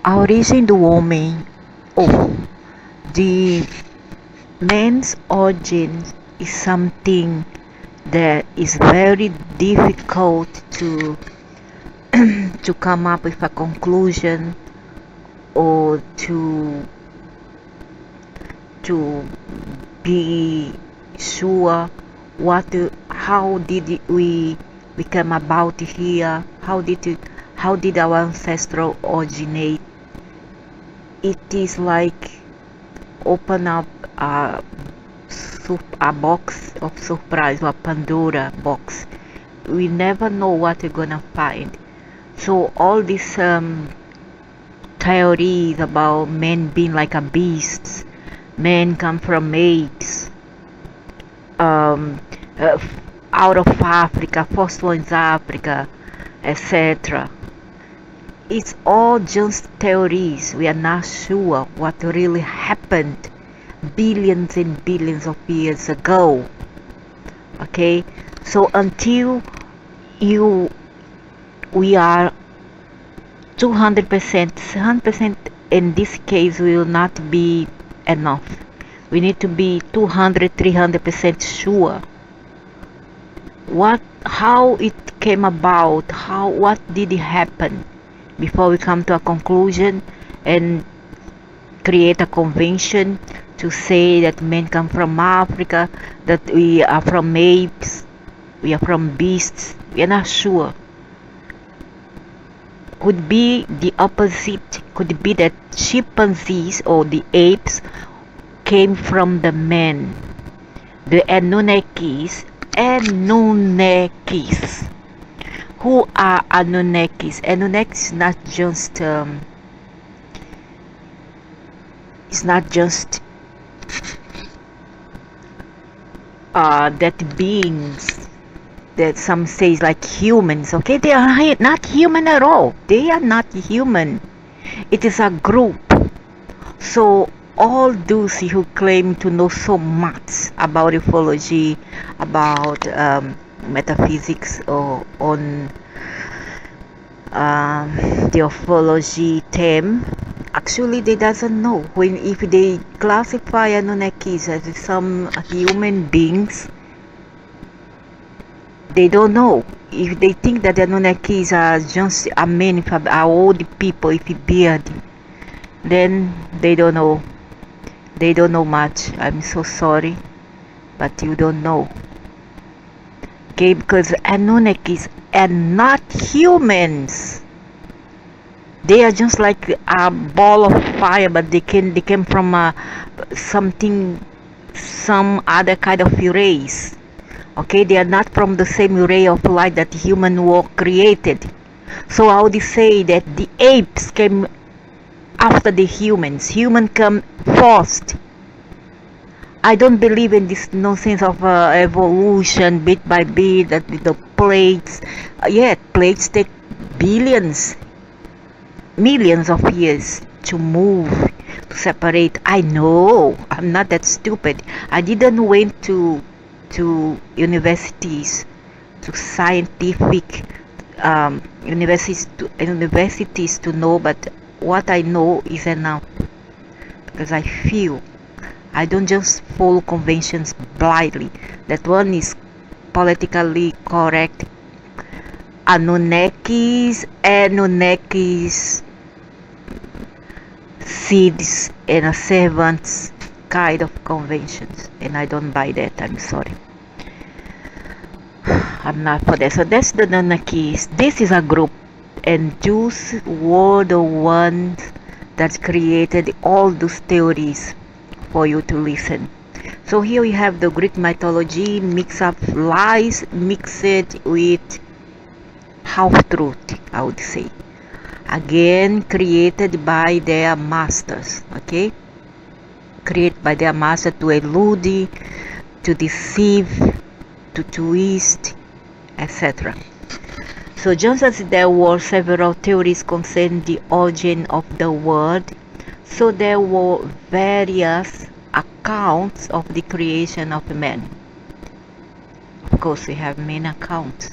A origem do homem, ou the man's origin, is something that is very difficult to to come up with a conclusion, or to be sure how did we become about here, how did our ancestral originate. It is like open up a box of surprise, or a Pandora box. We never know what we're gonna find. So all these theories about men being like a beast, men come from apes, um, uh, out of Africa, fossils Africa, etc. It's all just theories. We are not sure what really happened billions and billions of years ago. Okay, so until we are 200%, 100% in this case will not be enough. We need to be 200, 300% sure how it came about, what did it happen, before we come to a conclusion and create a convention to say that men come from Africa, that we are from apes, we are from beasts. We are not sure. Could be the opposite. Could be that chimpanzees or the apes came from the men, the Anunnakis. Who are Anunnakis? Anunnakis is not just that beings that some say is like humans. Okay, they are not human at all. They are not human. It is a group. So all those who claim to know so much about ufology, about metaphysics, or on the ufology theme, actually they doesn't know. If they classify Anunnakis as some human beings, they don't know. If they think that the Anunnakis are just a man, are old people with a beard, then they don't know. They don't know much. I'm so sorry, but you don't know. Okay, because Anunnakis are not humans. They are just like a ball of fire, but they came from some other kind of race. Okay, they are not from the same ray of light that human were created. So I would say that the apes came after the humans. Humans come first. I don't believe in this nonsense of evolution bit by bit, that with the plates. Plates take billions, millions of years to move, to separate. I know, I'm not that stupid. I didn't went to universities, to scientific universities to know, but what I know is enough, because I feel. I don't just follow conventions blindly. That one is politically correct. Anunnakis, seeds and servants kind of conventions, and I don't buy that. I'm sorry. I'm not for that. So that's the Anunnakis. This is a group, and Jews were the ones that created all those theories for you to listen. So here we have the Greek mythology, mix up lies, mix it with half truth, I would say. Again, created by their masters. Okay, created by their master to elude, to deceive, to twist, etc. So just as there were several theories concerning the origin of the world, so there were various accounts of the creation of man. Of course, we have many accounts.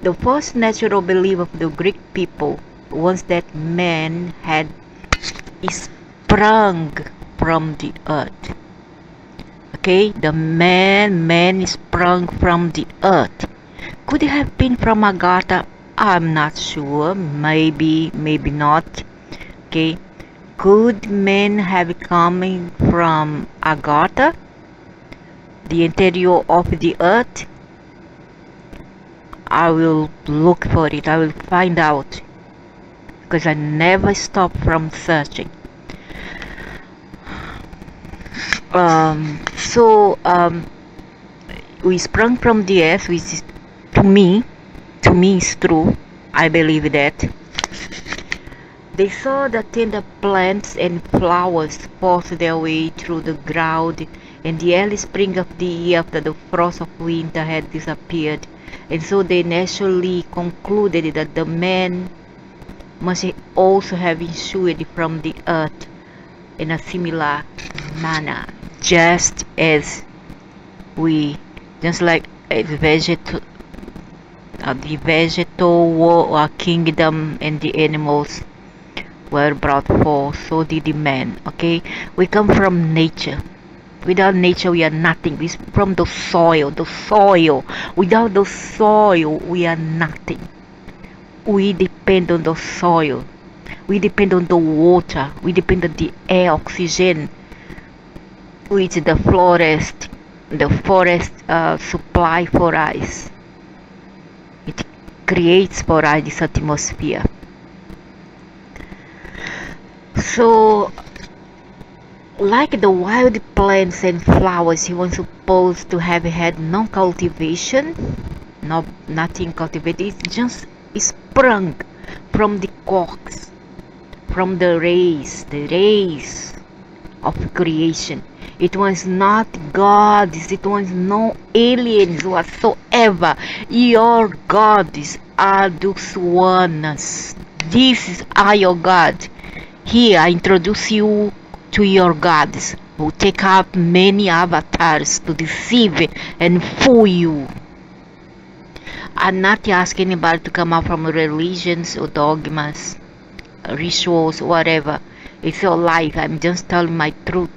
The first natural belief of the Greek people once that man had sprung from the earth. Okay, the man sprung from the earth. Could it have been from Agartha? I'm not sure. Maybe not. Okay, could men have coming from Agartha, the interior of the earth? I will look for it. I will find out, because I never stop from searching. We sprung from the earth, which is, to me is true. I believe that. They saw the tender plants and flowers force their way through the ground in the early spring of the year after the frost of winter had disappeared, and so they naturally concluded that the man must also have issued from the earth in a similar manner, just like the vegetal kingdom and the animals were brought forth, so did the man. Okay, we come from nature. Without nature we are nothing. We from the soil. Without the soil we are nothing. We depend on the soil. We depend on the water. We depend on the air, oxygen, which the forest supply for us. It creates for us this atmosphere. So, like the wild plants and flowers, he was supposed to have had no cultivation, nothing cultivated. It just sprung from the corks, from the rays of creation. It was not gods, it was no aliens whatsoever. Your gods are those ones. These are your gods. Here I introduce you to your gods, who take up many avatars to deceive and fool you. I'm not asking anybody to come out from religions or dogmas, rituals, whatever. It's your life. I'm just telling my truth.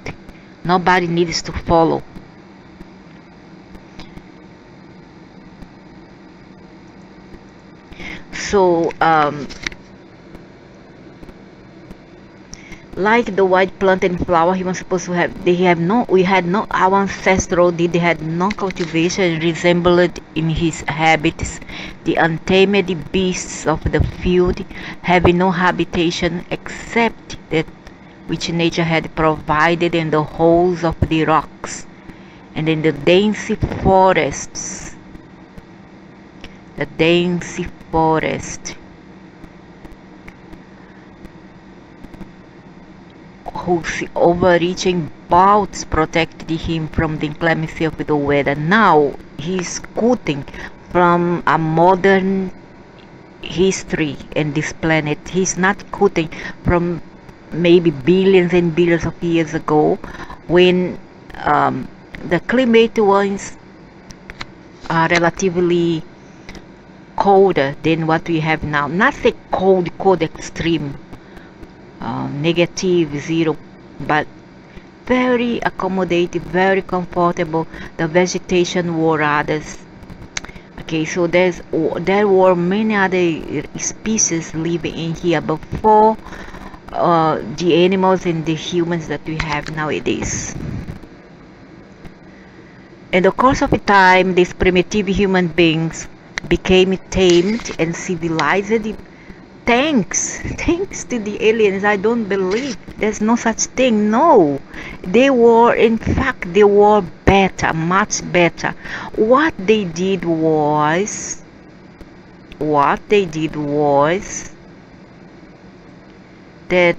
Nobody needs to follow. So, like the white plant and flower, he was supposed to have. Our ancestral did. They had no cultivation, resembled in his habits the untamed beasts of the field, having no habitation except that which nature had provided in the holes of the rocks and in the dense forests. Whose overreaching boughs protected him from the inclemency of the weather. Now he's quoting from a modern history in this planet. He's not quoting from maybe billions and billions of years ago, when the climate was relatively colder than what we have now. Not say cold extreme, negative, zero, but very accommodative, very comfortable. The vegetation were others. Okay, so there were many other species living in here before the animals and the humans that we have nowadays. In the course of time, these primitive human beings became tamed and civilized. Thanks to the aliens. I don't believe there's no such thing. No, they were better, much better. What they did was that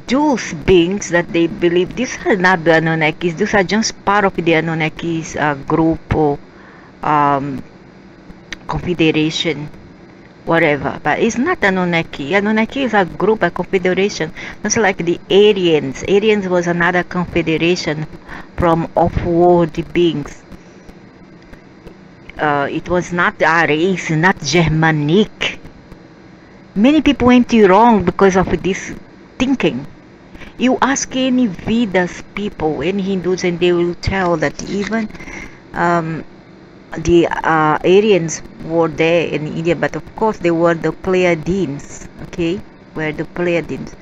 those beings that they believe, these are not the Anunnakis, these are just part of the Anunnakis group or confederation, whatever. But it's not Anunnaki. Anunnaki is a group, a confederation. Just like the Aryans. Aryans was another confederation from off-world beings. it was not a race, not Germanic. Many people went wrong because of this thinking. You ask any Vedas people, any Hindus, and they will tell that even um, the Aryans were there in India, but of course they were the Pleiadians, okay? Were the Pleiadians.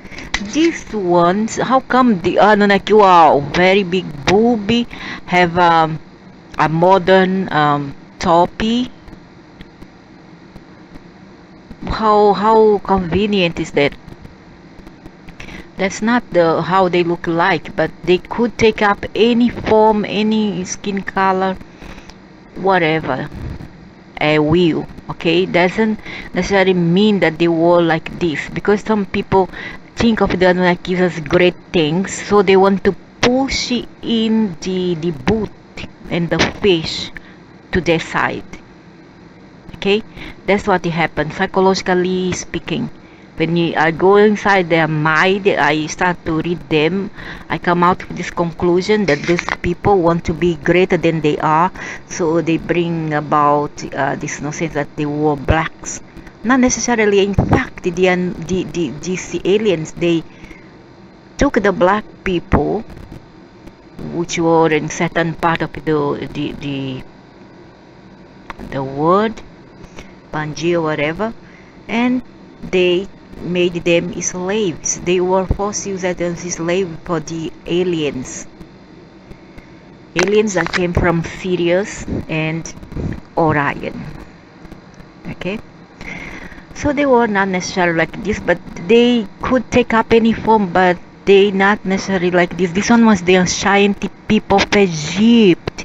These ones, how come the Anunnaki, wow, very big booby, have a modern topi? How convenient is that? That's not the how they look like, but they could take up any form, any skin color, whatever. A will, okay? Doesn't necessarily mean that they were like this, because some people think of the Anunnakis as great things, so they want to push in the boot and the fish to their side. Okay, that's what happens psychologically speaking. When I go inside their mind, I start to read them, I come out with this conclusion that these people want to be greater than they are, so they bring about this notion that they were blacks. Not necessarily. In fact, these aliens, they took the black people, which were in certain part of the world, Panji or whatever, and they made them slaves. They were forced to use as slaves for the aliens. Aliens that came from Sirius and Orion. Okay? So they were not necessarily like this, but they could take up any form, but they not necessarily like this. This one was the Ashanti people of Egypt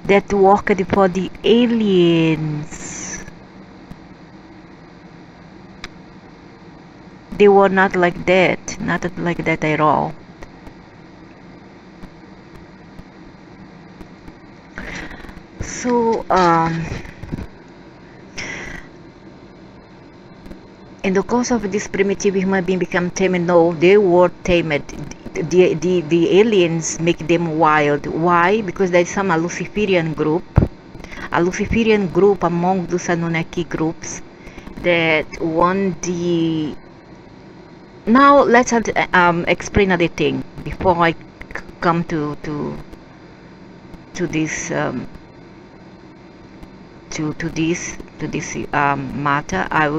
that worked for the aliens. They were not like that, not like that at all. So in the course of this primitive human being become tamed. No, they were tamed. The aliens make them wild. Why? Because there is some Luciferian group among those Anunnaki groups that want the. Now let's explain another thing before I come to this to this matter. I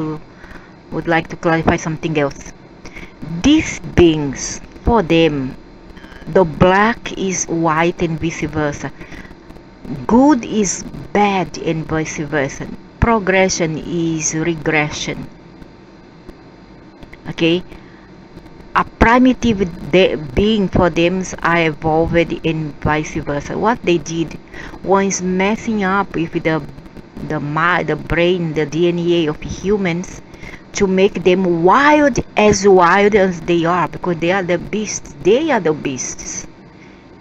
would like to clarify something else. These beings, for them, the black is white and vice versa. Good is bad and vice versa. Progression is regression. Okay. A primitive being for them are evolved and vice versa. What they did was messing up with the brain, the DNA of humans, to make them wild as they are, because they are the beasts. They are the beasts,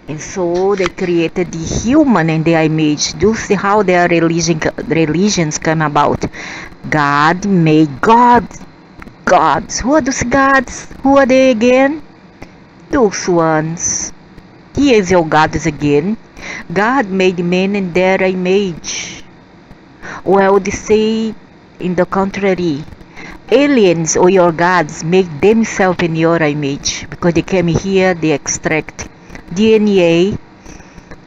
and so they created the human in their image. Do you see how their religions come about? God made gods. Who are those gods? Who are they again? Those ones. He is your gods again. God made men in their image. Well, they say in the contrary. Aliens or your gods make themselves in your image, because they came here, they extract DNA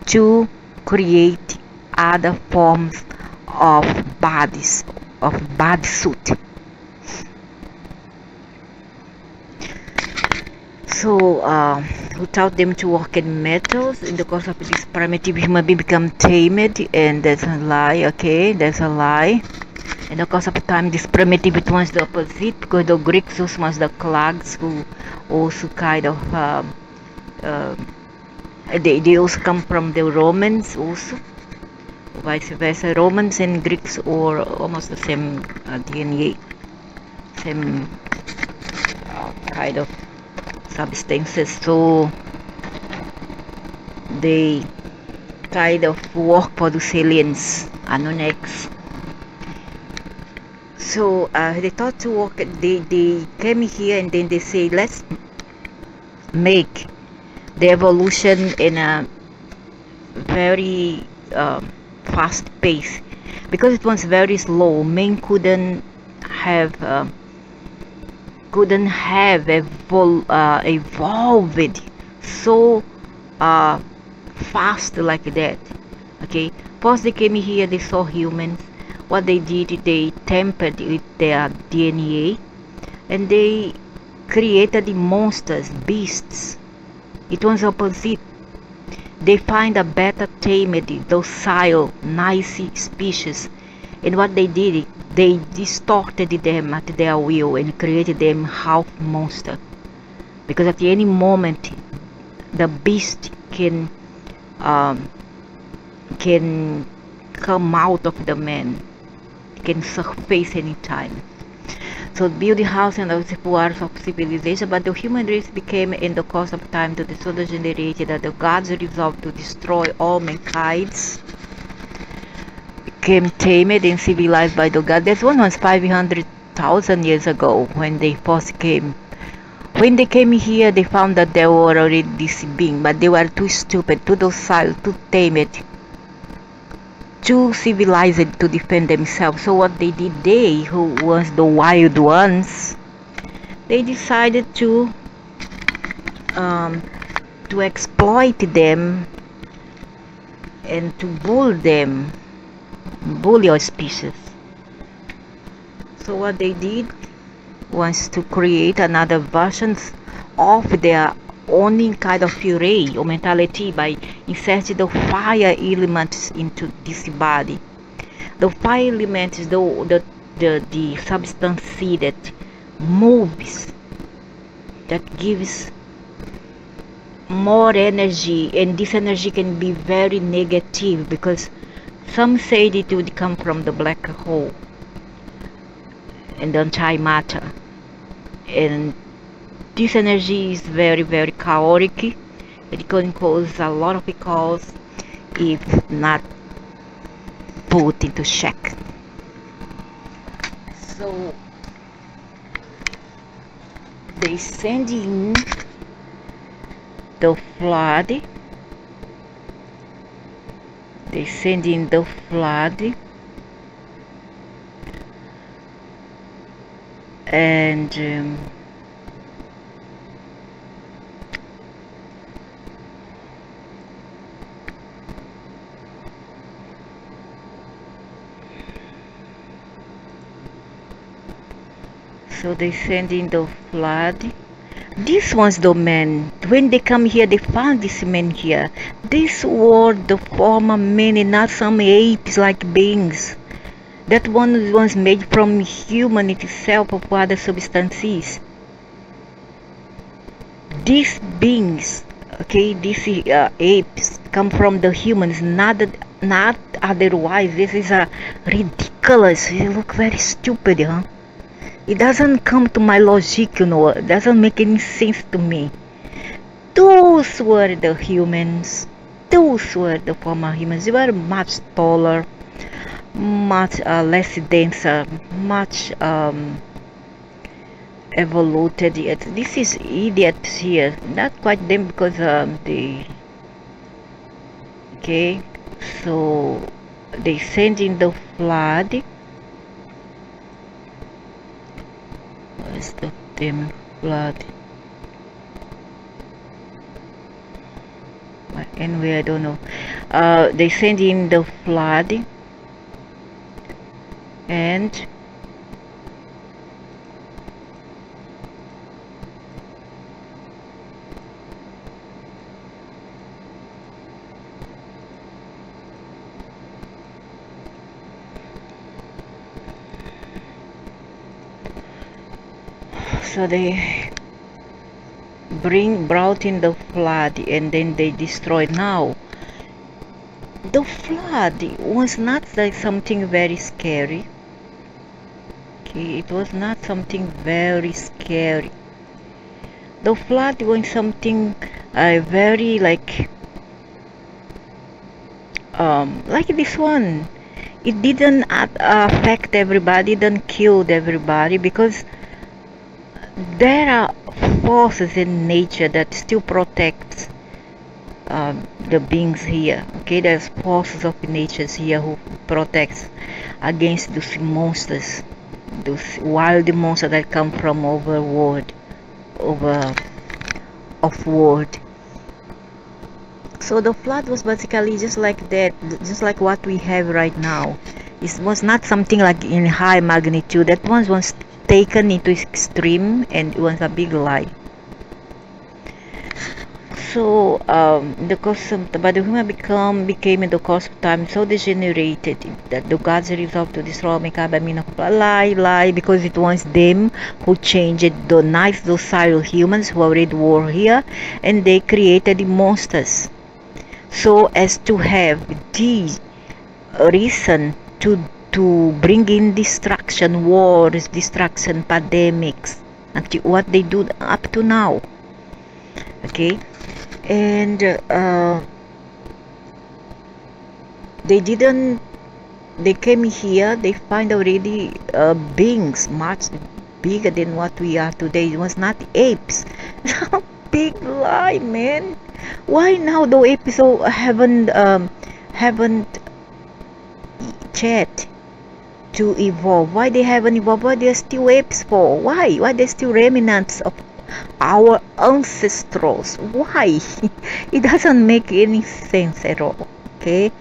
to create other forms of bodies, of body suit. So who taught them to work in metals. In the course of this primitive human being become tamed, and that's a lie. Okay, that's a lie. In the course of time, this primitive it was the opposite, because the Greeks was the clogs, who also kind of they also come from the Romans also, vice versa. Romans and Greeks are almost the same DNA, same kind of substances, so they kind of work for the aliens, Anunnakis. So they thought to work. They came here, and then they say, let's make the evolution in a very fast pace. because it was very slow. Men have uh, evolved so fast like that. Okay, first they came here, they saw humans. What they did, they tampered with their DNA, and they created the monsters, beasts. It was opposite. They find a better tamed, docile, nice species, and what they did, they distorted them at their will and created them half monster. Because at any moment, the beast um, can come out of the man, can surface anytime. So build the house and the pillars of civilization, but the human race became, in the course of time, to the so degenerated that the gods resolved to destroy all mankind, became tamed and civilized by the gods. That one was 500,000 years ago when they first came. When they came here, they found that there were already this being, but they were too stupid, too docile, too tamed, too civilized to defend themselves. So what they did, they who was the wild ones, they decided to exploit them and to bully our species. So what they did was to create another versions of their own kind of fury or mentality by inserting the fire elements into this body. The fire element is the substance that moves, that gives more energy, and this energy can be very negative because some say it would come from the black hole and the antimatter, and this energy is very, very chaotic. It can cause a lot of chaos if not put into check. So they send in the flood. They send in the flood, and so they send in the flood. This was the man. When they come here, they found this man here. These were the former men and not some apes like beings. That one was made from human itself of other substances. These beings, okay, these apes come from the humans, not otherwise. This is ridiculous. It look very stupid, huh? It doesn't come to my logic, it doesn't make any sense to me. Those were the humans. Those were the former humans. They were much taller, much less denser, much evolved. This is idiots here. Not quite them because they... Okay, so they send in the flood. Where's the damn flood? Anyway, I don't know. They send in the flood, and so they brought in the flood, and then they destroyed. Now the flood was not like something very scary. Okay, it was not something very scary. The flood was something very like this one. It didn't affect everybody, didn't kill everybody, because there are forces in nature that still protects the beings here. Okay, there's forces of nature here who protects against those monsters, those wild monsters that come from over off world. So the flood was basically just like that, just like what we have right now. It was not something like in high magnitude. That one was taken into extreme, and it was a big lie. So the course of but the human became in the course of time so degenerated that the gods resolved to destroy mankind by means of a lie, because it was them who changed the nice docile humans who already were here, and they created the monsters so as to have the reason to bring in destruction, wars, destruction, pandemics, until what they do up to now. Okay, and they came here, they find already beings much bigger than what we are today. It was not apes. Big lie, man. Why now the apes haven't chat to evolve? Why they haven't evolved? Why they're still apes for? Why they're still remnants of our ancestors? Why? It doesn't make any sense at all. Okay,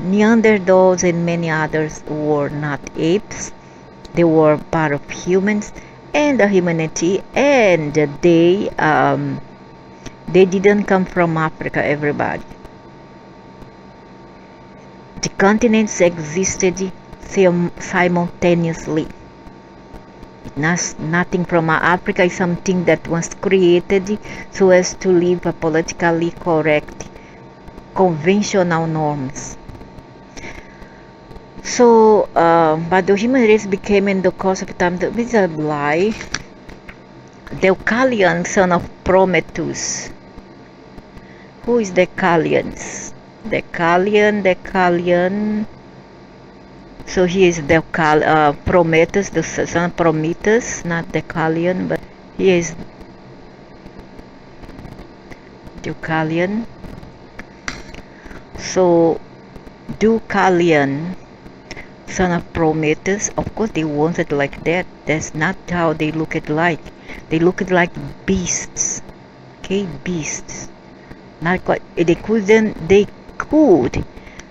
Neanderthals and many others were not apes. They were part of humans and the humanity, and they didn't come from Africa, everybody. The continents existed simultaneously. Nothing from Africa is something that was created so as to live a politically correct, conventional norms. So, but the human race became in the course of time, this is a lie. Deucalion, son of Prometheus. Who is Deucalion? Deucalion. So he is Prometheus, the son of Prometheus, not Deucalion, but he is Deucalion. So Deucalion, son of Prometheus, of course they wanted like that. That's not how they look at like. They look at like beasts. Okay, beasts. Not quite. They could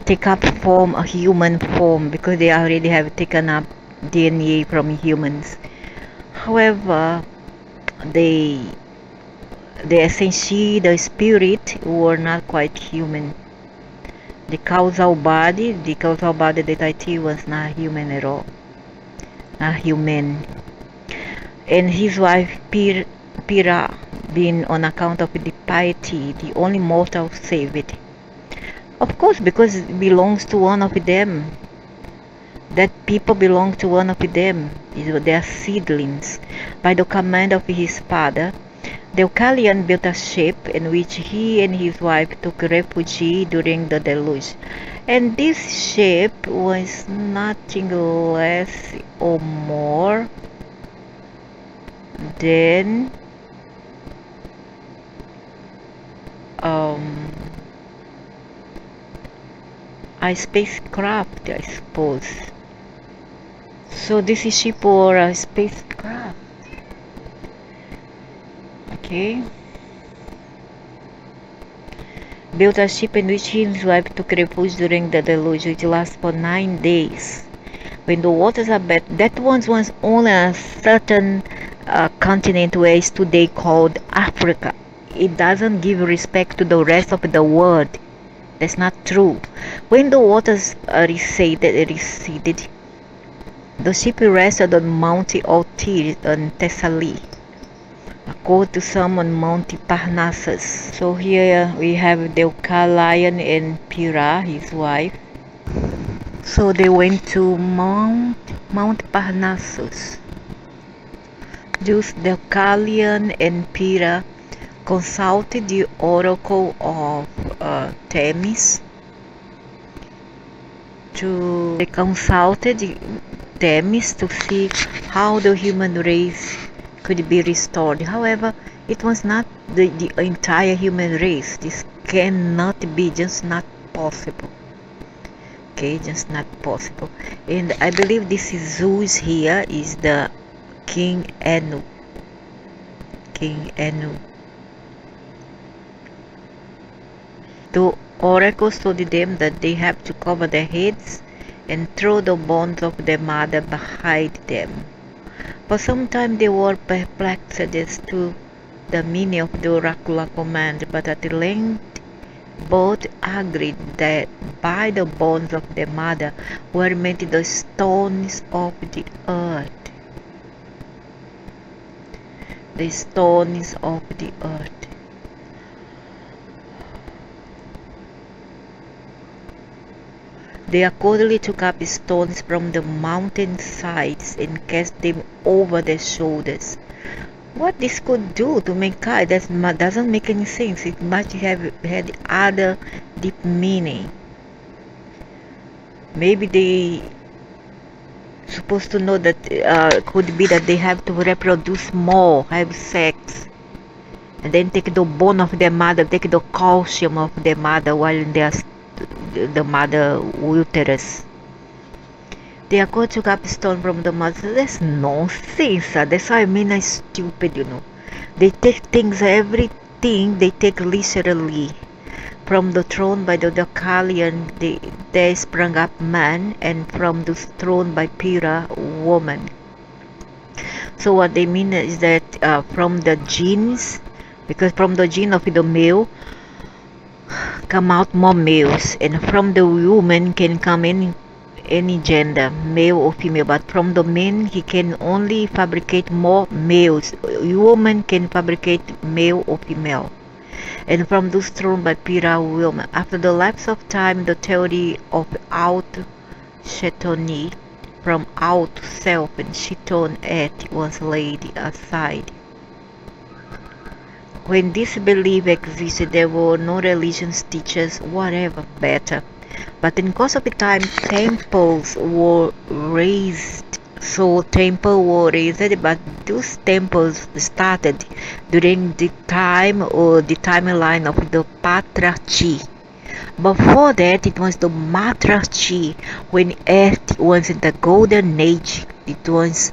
take up a human form, because they already have taken up DNA from humans. However, the essence, the spirit, were not quite human. The causal body that I see was not human at all. Not human. And his wife Pyrrha, being on account of the piety, the only mortal saved. Of course, because it belongs to one of them. That people belong to one of them. They are seedlings. By the command of his father, Deucalion built a ship in which he and his wife took refuge during the deluge. And this ship was nothing less or more than a spacecraft, I suppose. So this is ship or a spacecraft. Okay. Built a ship in which he and his wife took refuge during the deluge, which lasted for 9 days. When the waters are bad, that once was only a certain continent where is today called Africa. It doesn't give respect to the rest of the world. That's not true. When the waters receded, the ship rested on Mount Altir on Thessaly, according to some on Mount Parnassus. So here we have Deucalion and Pyrrha, his wife. So they went to Mount Parnassus. Thus Deucalion and Pyrrha consulted the oracle of Themis. They consulted Themis to see how the human race could be restored. However, it was not the entire human race. This cannot be, just not possible. Okay, just not possible. And I believe this is Zeus here is the King Anu. King Anu. The oracles told them that they have to cover their heads and throw the bones of their mother behind them. For some time they were perplexed as to the meaning of the oracular command, but at length both agreed that by the bones of their mother were meant the stones of the earth. The stones of the earth. They accordingly took up stones from the mountain sides and cast them over their shoulders. What this could do to mankind doesn't make any sense. It must have had other deep meaning. Maybe they supposed to know that could be that they have to reproduce more, have sex, and then take the bone of their mother, take the calcium of their mother while they are the mother uterus. They are going to grab stone from the mother. That's nonsense. That's why I mean I'm stupid, you know. They take things, everything they take literally. From the throne by the Deucalion, they sprung up man, and from the throne by Pyrrha, woman. So what they mean is that from the genes, because from the gene of the male, come out more males, and from the woman can come any gender, male or female, but from the man he can only fabricate more males. Woman can fabricate male or female. And from those thrown by Pyrrha woman. After the lapse of time, the theory of out-Chetoni, from out self and Cheton earth, was laid aside. When this belief existed, there were no religions, teachers, whatever better. But in course of the time, temples were raised. So temples were raised, but those temples started during the time or the timeline of the Patriarchy. Before that, it was the Matriarchy, when Earth was in the golden age. It was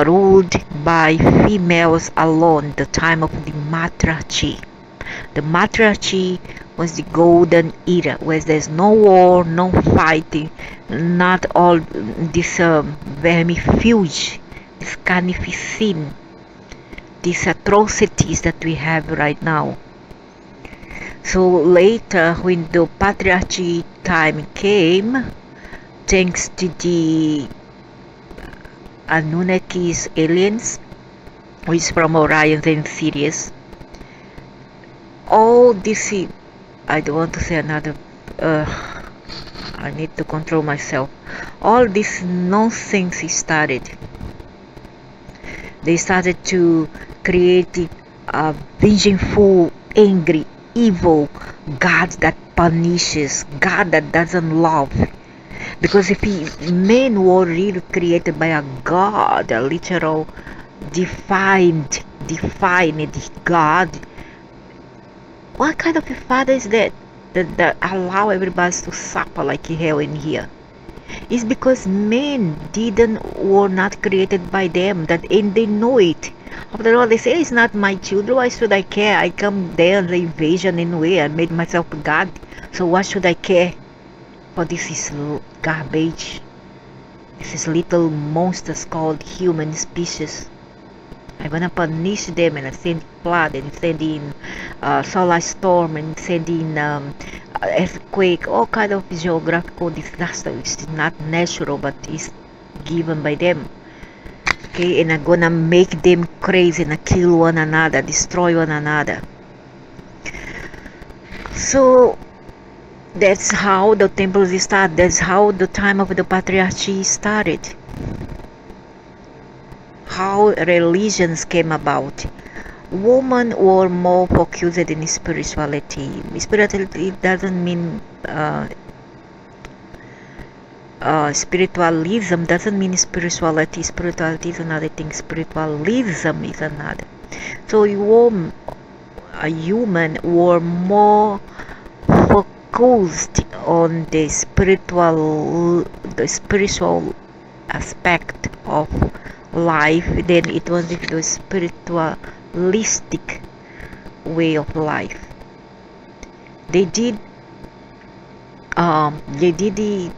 ruled by females alone, the time of the Matriarchy. The Matriarchy was the golden era, where there's no war, no fighting, not all this vermifuge, this carnificine, these atrocities that we have right now. So later, when the Patriarchy time came, thanks to the Anunnakis aliens, which is from Orion and Sirius, all this, I don't want to say another, I need to control myself. All this nonsense started. They started to create a vengeful, angry, evil God that punishes, God that doesn't love. Because if men were really created by a God, a literal defined God, what kind of a father is that allow everybody to suffer like hell in here? It's because men were not created by them, and they know it. After all, they say it's not my children. Why should I care? I come there on the invasion anyway. I made myself God, so why should I care? For this is garbage. This is little monsters called human species. I'm gonna punish them, and I send flood, and send in solar storm, and send in earthquake, all kind of geographical disaster. It's not natural, but it's given by them. Okay, and I'm gonna make them crazy and kill one another, destroy one another. So that's how the temples started. That's how the time of the Patriarchy started. How religions came about. Women were more focused in spirituality. Spirituality doesn't mean spiritualism doesn't mean spirituality. Spirituality is another thing. Spiritualism is another. So human were more focused on the spiritual aspect of life than it was the spiritualistic way of life. They did the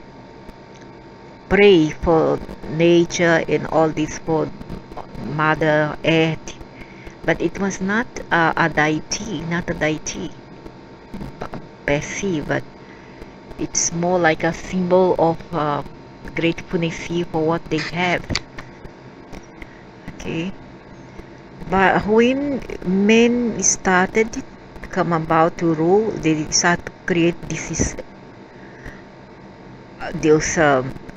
pray for nature and all this for Mother Earth, but it was not a deity, per se, but it's more like a symbol of gratefulness for what they have. Okay, but when men started to come about to rule, they started to create those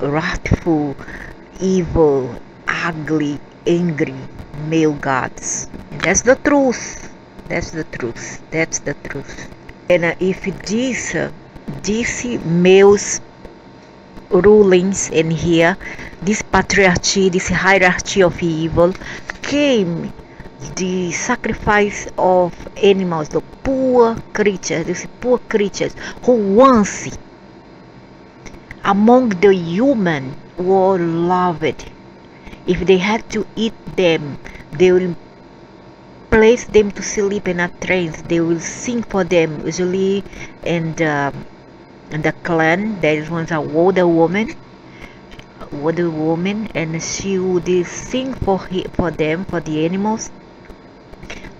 wrathful, evil, ugly, angry male gods. And that's the truth. That's the truth. That's the truth. And if these males rulings in here, this patriarchy, this hierarchy of evil, came the sacrifice of animals, the poor creatures, these poor creatures who once among the human were loved. If they had to eat them, they will place them to sleep in a trance. They will sing for them. Usually in the clan there was a older woman, and she would sing for them, for the animals,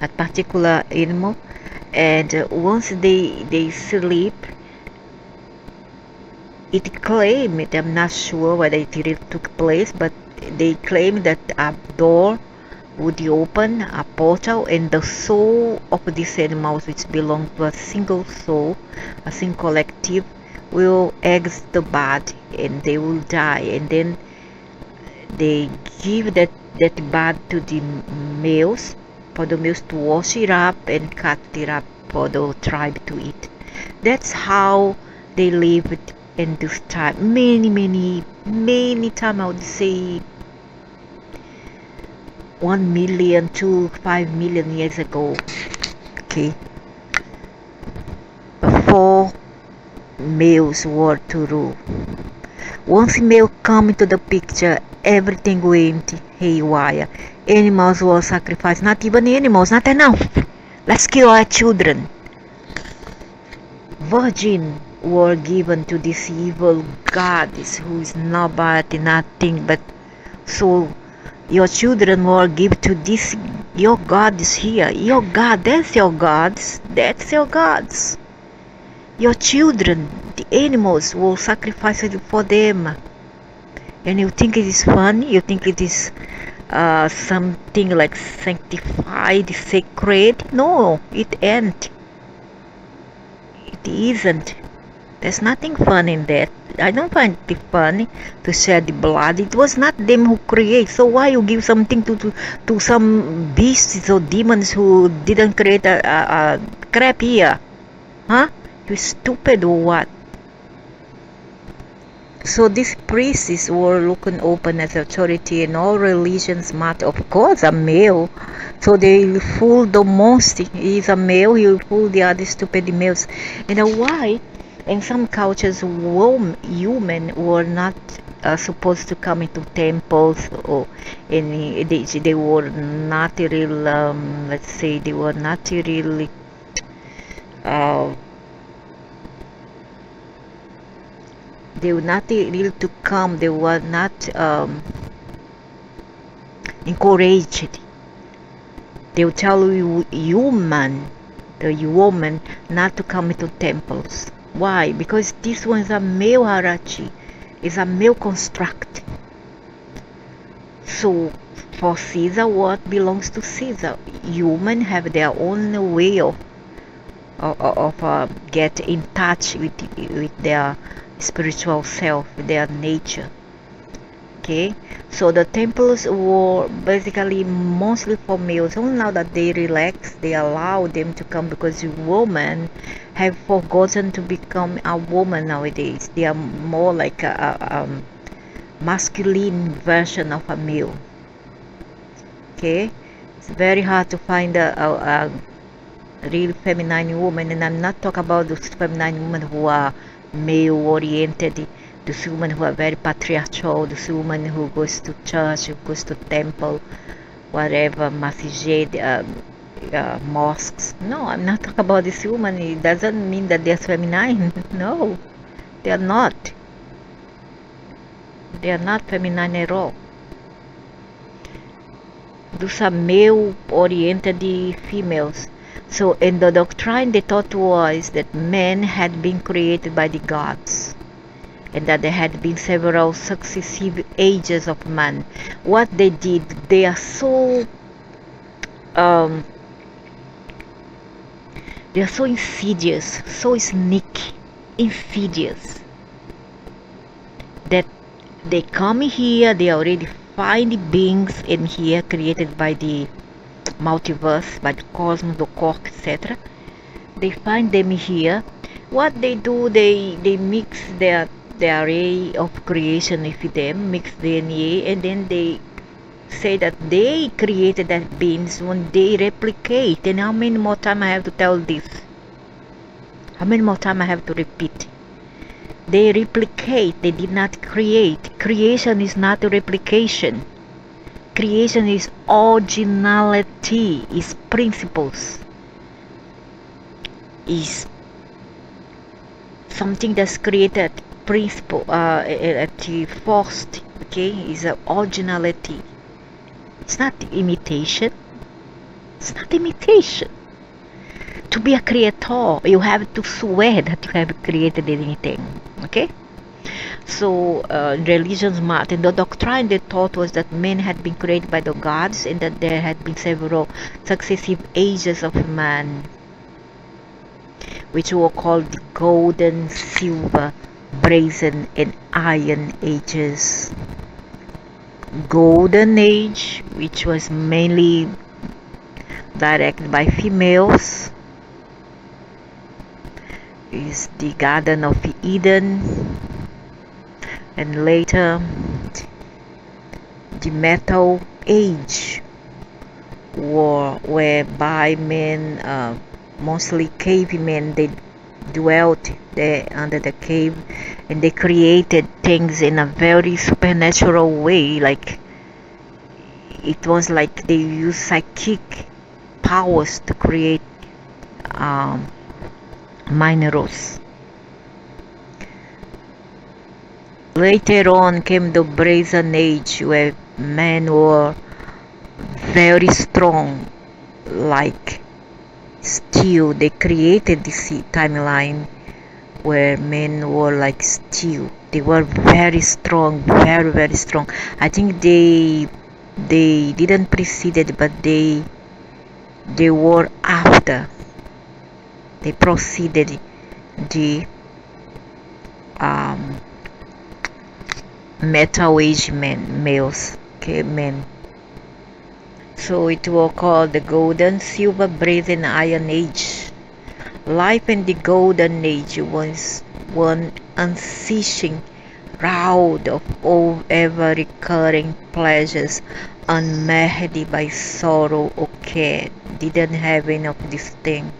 that particular animal. And once they sleep, it claimed, I'm not sure whether it really took place, but they claim that a door would open, a portal, and the soul of these animals, which belong to a single soul, a single collective, will exit the body and they will die. And then they give that body to the males, for the males to wash it up and cut it up for the tribe to eat. That's how they lived in this time. Many time, I would say 1 million to 5 million years ago. Okay, before males were to rule. Once male come into the picture, everything went haywire. Animals were sacrificed. Not even animals, not enough. Let's kill our children. Virgin were given to this evil goddess who is nobody, nothing but soul. Your children were given to this, your God is here. Your God, that's your gods. That's your gods. Your children, the animals, will sacrifice it for them. And you think it is funny? You think it is something like sanctified, sacred? No, it ain't. It isn't. There's nothing fun in that. I don't find it funny to shed the blood. It was not them who create. So why you give something to some beasts or demons who didn't create a crap here? Huh? You stupid or what? So these priests were looking open as authority in all religions matter. Of course, a male. So they fool the most. He's a male, he will fool the other stupid males. And why? In some cultures, human were not supposed to come into temples or any. They were not real. Let's say they were not really. They were not able to come. They were not encouraged. They will tell you the woman, not to come into temples. Why? Because this one is a male hierarchy, is a male construct. So for Caesar, what belongs to Caesar? Human have their own way of get in touch with their spiritual self, their nature. Okay, so the temples were basically mostly for males. Only now that they relax, they allow them to come, because women have forgotten to become a woman nowadays. They are more like a masculine version of a male. Okay, it's very hard to find a real feminine woman, and I'm not talking about those feminine women who are male oriented, those women who are very patriarchal, those women who goes to church, who goes to temple, whatever, masjid, mosques. No, I'm not talking about this woman. It doesn't mean that they're feminine. No, they are not. They are not feminine at all. Those are male-oriented females. So in the doctrine, the thought was that men had been created by the gods, and that there had been several successive ages of man. What they did, they are so insidious, so sneaky, insidious, that they come here, they already find beings in here created by the multiverse, by the cosmos, the cork, etc. They find them here. What they do, they mix their array of creation with them, mix DNA, and then they say that they created that beings when they replicate. And how many more time I have to tell this? How many more time I have to repeat? They replicate, they did not create. Creation is not a replication. Creation is originality, is principles, is something that's created, principle, forced, okay, is an originality. It's not imitation. It's not imitation. To be a creator, you have to swear that you have created anything, okay? So religions matter. In the doctrine, the thought was that men had been created by the gods, and that there had been several successive ages of man, which were called the golden, silver, brazen, and iron ages. Golden age, which was mainly directed by females, is the Garden of Eden, and later the Metal Age, whereby men, mostly cavemen, they dwelt there under the cave, and they created things in a very supernatural way. Like, it was like they used psychic powers to create minerals. Later on came the Brazen Age, where men were very strong, like steel. They created this timeline where men were like steel. They were very strong, very, very strong. I think they didn't precede it, but they were after. They preceded the Metal Age males, okay, men. So it was called the Golden, Silver, Brazen, Iron Age. Life in the Golden Age was one unceasing round of all ever-recurring pleasures, unmarred by sorrow or care. Didn't have enough of this thing.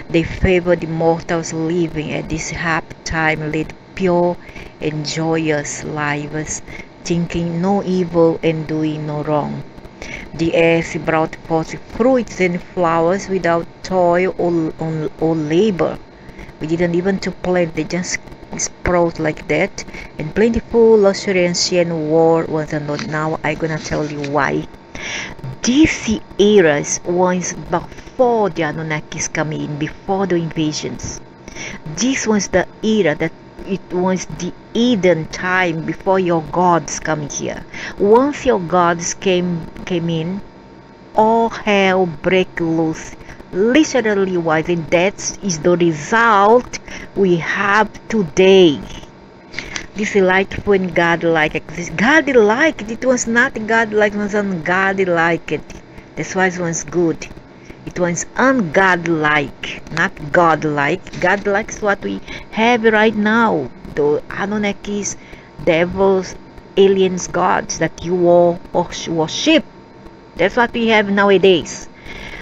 They favored the mortals living at this happy time, led pure and joyous lives, thinking no evil and doing no wrong. The earth brought forth fruits and flowers without toil or labor. We didn't even to plant, they just sprout like that. And plentiful, luxurious and war was unknown. Now I'm gonna tell you why. These eras was before the Anunnakis come in, before the invasions. This was the era that it was the Eden time before your gods come here. Once your gods came in, all hell break loose, literally wise, and that is the result we have today. This delightful and godlike existence. Godlike, it was not godlike, it was ungodlike. That's why it was good. It was ungodlike, not godlike. Godlike is what we have right now. The Anunnakis, devils, aliens, gods that you all worship. That's what we have nowadays.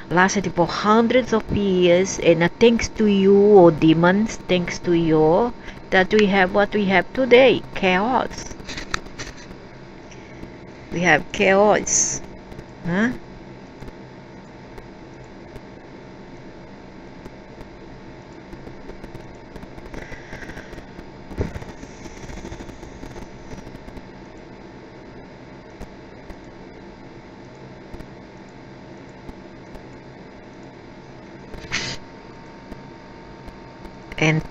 lasted for hundreds of years, and thanks to you, or demons, thanks to you, that we have what we have today, chaos. We have chaos. Huh? And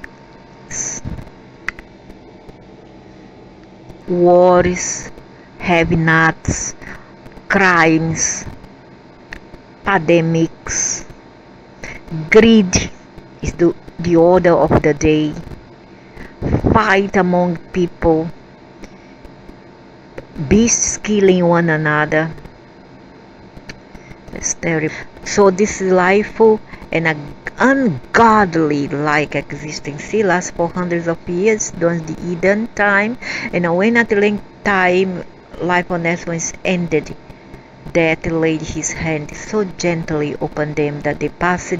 wars, have-nots, crimes, pandemics, greed is the order of the day, fight among people, beasts killing one another. That's terrible. So this lifeful and ungodly like existence lasts for hundreds of years during the Eden time, and when at length time life on earth was ended, death laid his hand so gently upon them that they passed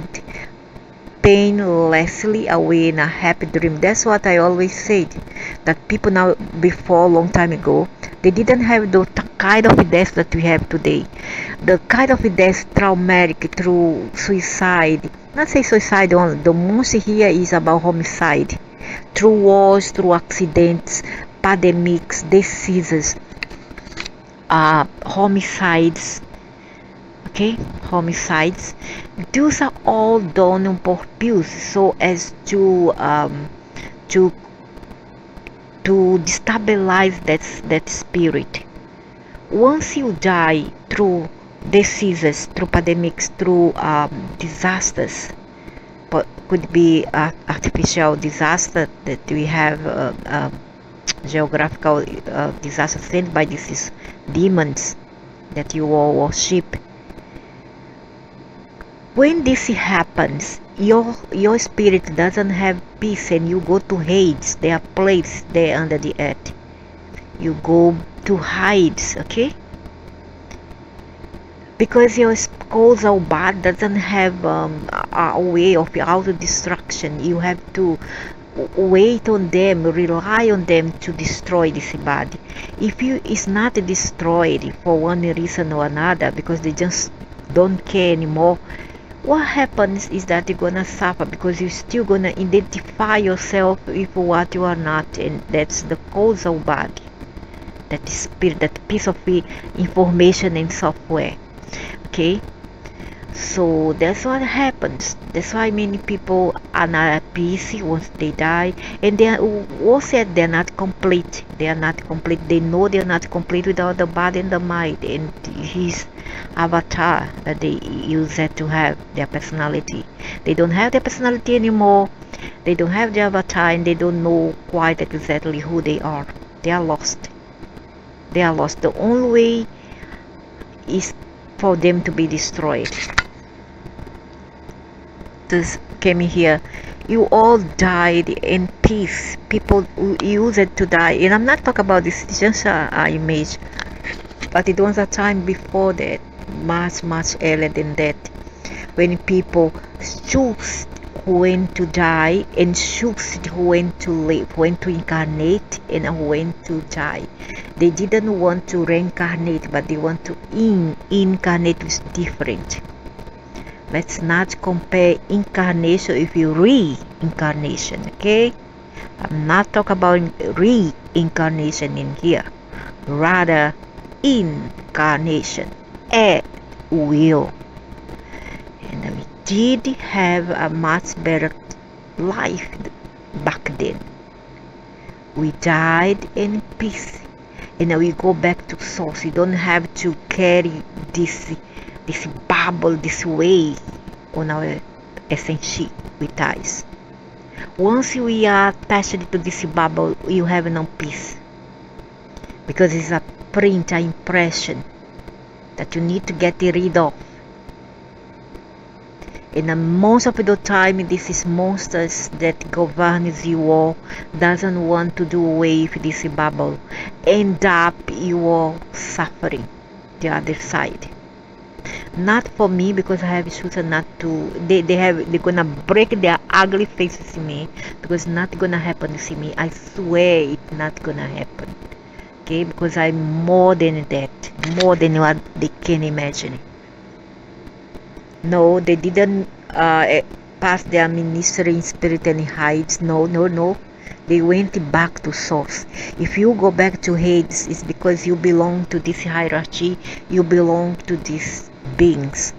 painlessly away in a happy dream. That's what I always said, that people now, before a long time ago, they didn't have the kind of death that we have today. The kind of death traumatic through suicide. Not say suicide only. The most here is about homicide. Through wars, through accidents, pandemics, diseases, homicides. Okay, homicides. Those are all done on purpose, so as to destabilize that spirit. Once you die through diseases, through pandemics, through disasters, but could be artificial disaster that we have, geographical disaster sent by these demons that you all worship. When this happens, your spirit doesn't have peace, and you go to Hades. There are places there under the earth. You go to Hades, okay? Because your causal body doesn't have a way of auto-destruction. You have to wait on them, rely on them to destroy this body. If it's not destroyed for one reason or another, because they just don't care anymore, what happens is that you're gonna suffer, because you're still gonna identify yourself with what you are not, and that's the causal body, that spirit, that piece of information and software. Okay, so that's what happens. That's why many people are not at peace once they die, and they also they're not complete. They are not complete. They know they're not complete without the body and the mind and his avatar that they use it to have their personality. They don't have their personality anymore. They don't have their avatar, and they don't know quite exactly who they are. They are lost. They are lost. The only way is for them to be destroyed. This came here. You all died in peace. People use it to die, and I'm not talking about this. It's just a image, but it was a time before that, much earlier than that, when people choose when to die and choose when to live, when to incarnate and when to die. They didn't want to reincarnate, but they want to incarnate with different. Let's not compare incarnation with reincarnation, okay? I'm not talking about reincarnation in here, rather incarnation at will. And we did have a much better life back then. We died in peace, and now we go back to source. You don't have to carry this bubble, this way on our essence with us. Once we are attached to this bubble, you have no peace, because it's a print, an impression that you need to get rid of. And most of the time, this is monsters that governs you all, doesn't want to do away with this bubble. End up you all suffering the other side. Not for me, because I have chosen not to. They're gonna break their ugly faces in me, because not gonna happen to me. I swear it's not gonna happen. Okay, because I'm more than that, more than what they can imagine. No, they didn't pass their ministry in spirit and hides. No, no, no. They went back to source. If you go back to Hades, it's because you belong to this hierarchy. You belong to these beings.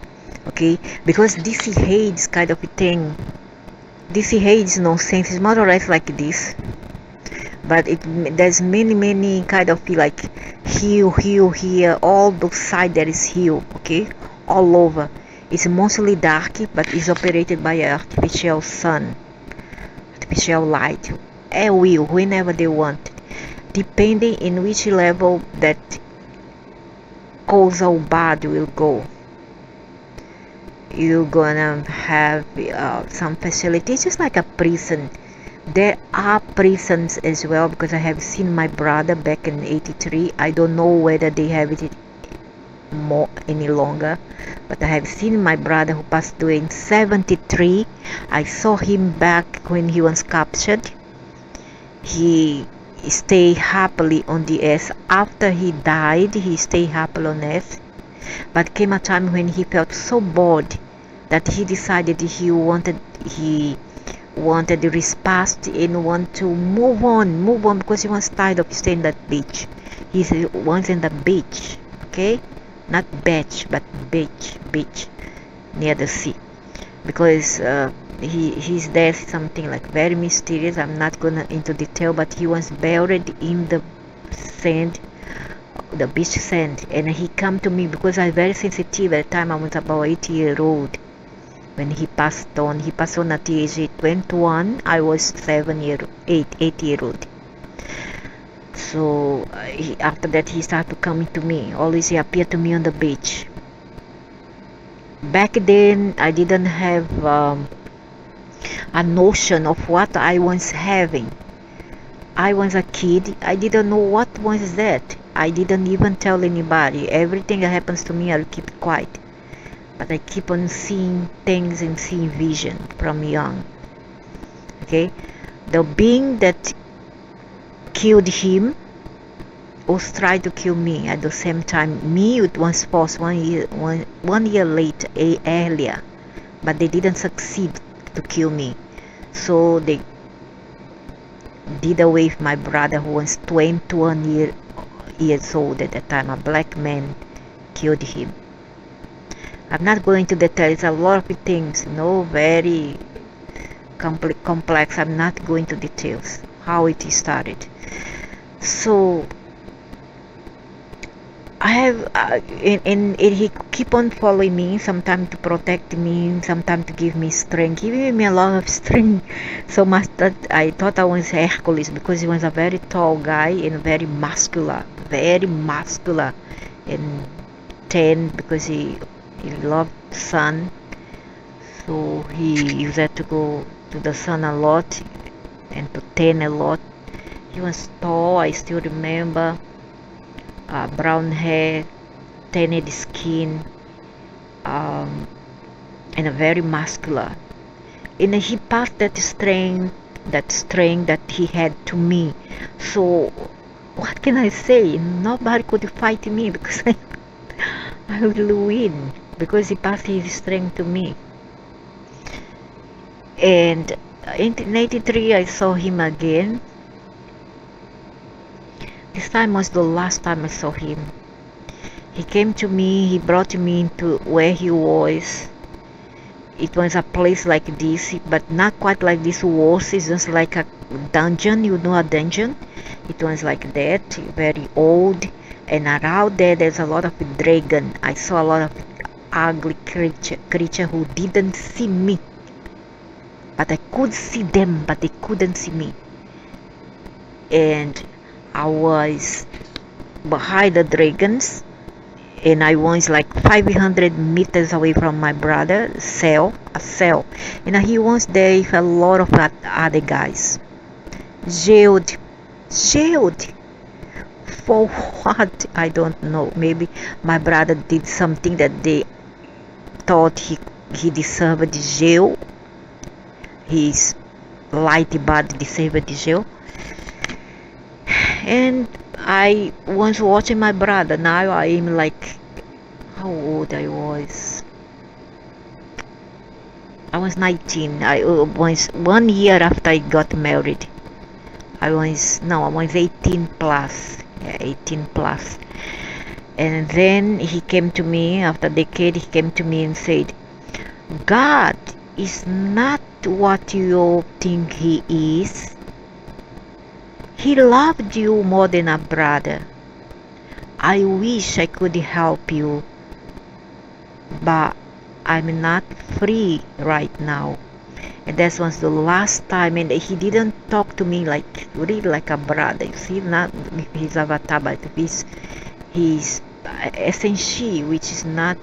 Okay, because this Hades kind of a thing. This Hades nonsense is more or less like this, but there's many kind of like hue here. All those side there is hue. Okay, all over. It's mostly dark, but it's operated by an artificial sun, artificial light, at will, whenever they want, depending in which level that causal body will go. You're gonna have some facilities, just like a prison. There are prisons as well, because I have seen my brother back in '83. I don't know whether they have it more any longer, but I have seen my brother who passed away in '73. I saw him back when he was captured. He stayed happily on the earth. After he died, he stayed happily on earth, but came a time when he felt so bored that he decided he wanted the respite and want to move on, because he was tired of staying at that beach. He was in the beach, okay, not beach but beach near the sea, because his death is something like very mysterious. I'm not gonna into detail, but he was buried in the sand, the beach sand, and he come to me because I'm very sensitive. At the time I was about 8-year-old when he passed on. He passed on at the age of 21. I was 8-year-old. So after that he started coming to me. Always he appeared to me on the beach. Back then I didn't have a notion of what I was having. I was a kid. I didn't know what was that. I didn't even tell anybody. Everything that happens to me I'll keep quiet. But I keep on seeing things and seeing vision from young. Okay, the being that killed him was trying to kill me at the same time. Me, it was forced one year later, earlier, but they didn't succeed to kill me. So they did away with my brother, who was 21 years old at that time. A black man killed him. I'm not going to detail. It's a lot of things, very complex. I'm not going to details how it started. So I have and he keep on following me, sometimes to protect me, sometimes to give me strength, giving me a lot of strength, so much that I thought I was Hercules, because he was a very tall guy and very muscular, and tan, because he loved sun, so he used to go to the sun a lot and to tan a lot. He was tall. I still remember, brown hair, tanned skin, and a very muscular, and he passed that strength that he had to me. So what can I say? Nobody could fight me, because I will win, because he passed his strength to me. And in '83 I saw him again. This time was the last time I saw him. He came to me, he brought me into where he was. It was a place like this, but not quite like this walls. It's just like a dungeon, a dungeon. It was like that, very old. And around there's a lot of dragon. I saw a lot of ugly creature who didn't see me. But I could see them, but they couldn't see me. And I was behind the dragons, and I was like 500 meters away from my brother, a cell, and he was there with a lot of other guys. Jailed. For what? I don't know. Maybe my brother did something that they thought he deserved jail. His light body deserved jail. And I was watching my brother. Now I am like, how old I was? I was 19. I was 1 year after I got married. I was 18 plus. Yeah, 18 plus. And then he came to me after a decade. He came to me and said, God is not what you think he is. He loved you more than a brother. I wish I could help you, but I'm not free right now. And that was the last time, and he didn't talk to me like really like a brother. You see, not his avatar, but his essence, which is not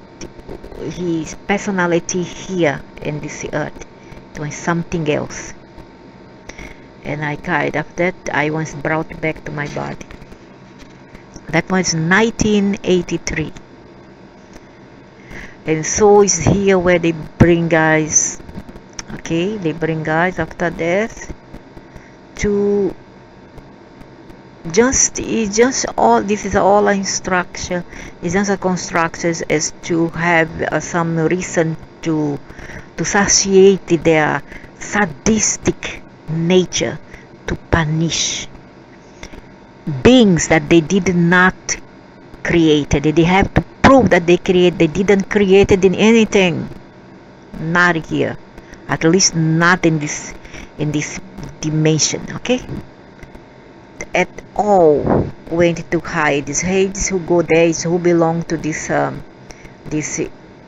his personality here in this earth. It was something else. And I cried. After that, I was brought back to my body. That was 1983. And so is here where they bring guys. Okay, they bring guys after death to it's just all, this is all instruction. It's just a construction as to have some reason to satiate their sadistic nature, to punish beings that they did not create. They have to prove that they didn't create it in anything. Not here, at least not in this dimension. Okay, at all went to Hades. Hades, who go there, is who belong to this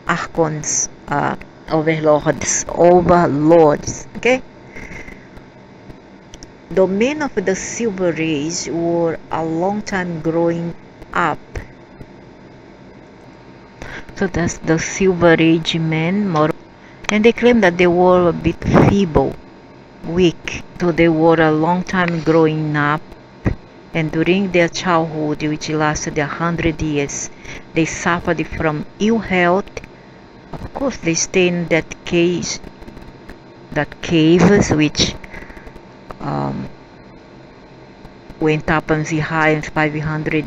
archons, overlords. Okay. The men of the Silver Age were a long time growing up. So that's the Silver Age men, and they claim that they were a bit feeble, weak. So they were a long time growing up, and during their childhood, which lasted 100 years, they suffered from ill health. Of course, they stayed in that caves, which went up and see high as 500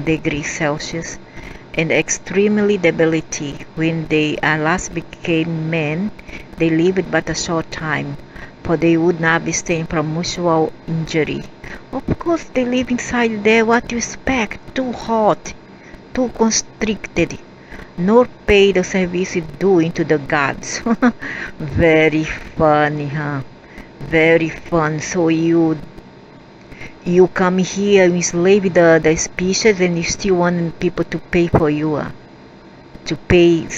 degrees Celsius, and extremely debility. When they at last became men, they lived but a short time, for they would not be staying from mutual injury. Of course, they live inside there. What you expect? Too hot, too constricted, nor pay the service due to the gods. Very funny, huh? Very fun. So you come here, you enslave the species, and you still want people to pay for you, to pay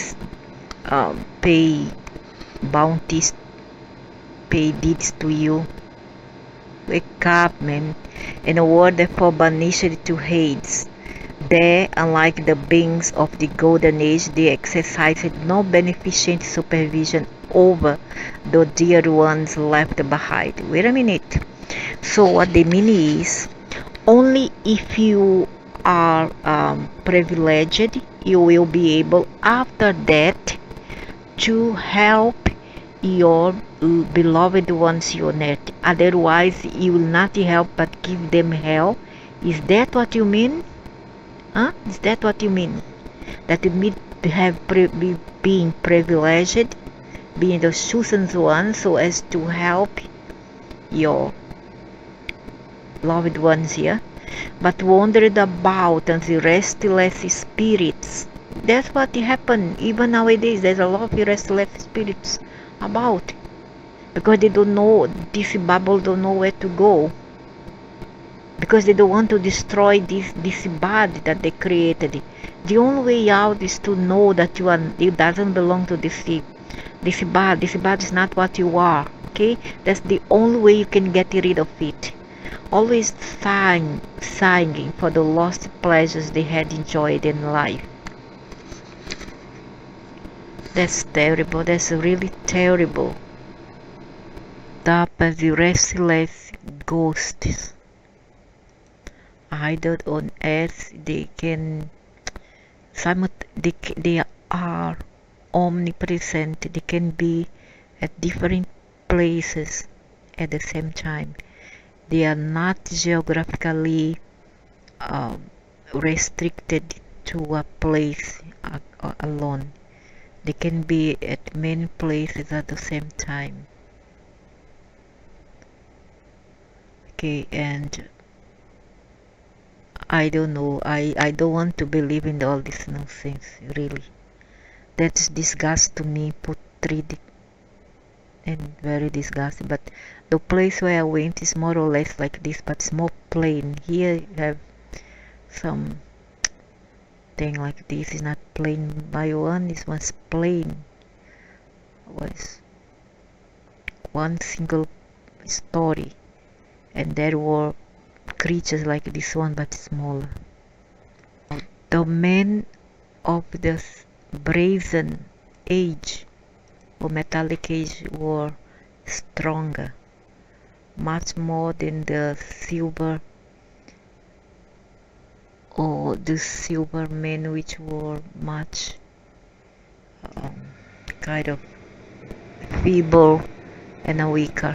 bounties, pay deeds to you. Wake up, man. And a word therefore banished to Hades. There, unlike the beings of the Golden Age, they exercised no beneficent supervision over the dear ones left behind. Wait a minute. So what they mean is, only if you are privileged, you will be able after that to help your beloved ones you net. Otherwise, you will not help but give them hell. Is that what you mean? Huh? Is that what you mean? That you mean to have being privileged, being the chosen one, so as to help your loved ones here, but wandered about as the restless spirits. That's what happened. Even nowadays, there's a lot of restless spirits about, because they don't know, this bubble don't know where to go, because they don't want to destroy this body that they created. The only way out is to know that it doesn't belong to this body. This body is not what you are. Okay, that's the only way you can get rid of it. Always sighing for the lost pleasures they had enjoyed in life. That's terrible. That's really terrible. Up as the restless ghosts. Either on earth, they can They are omnipresent. They can be at different places at the same time. They are not geographically restricted to a place alone. They can be at many places at the same time. Okay, and I don't know. I don't want to believe in all this nonsense, really. That's disgust to me, putrid and very disgusting. But the place where I went is more or less like this, but it's more plain. Here you have some thing like this. Is not plain. My one is was plain. Was one single story, and there were creatures like this one, but smaller. The men of the brazen age or metallic age were stronger, much more than the silver or the silver men, which were much kind of feeble and weaker.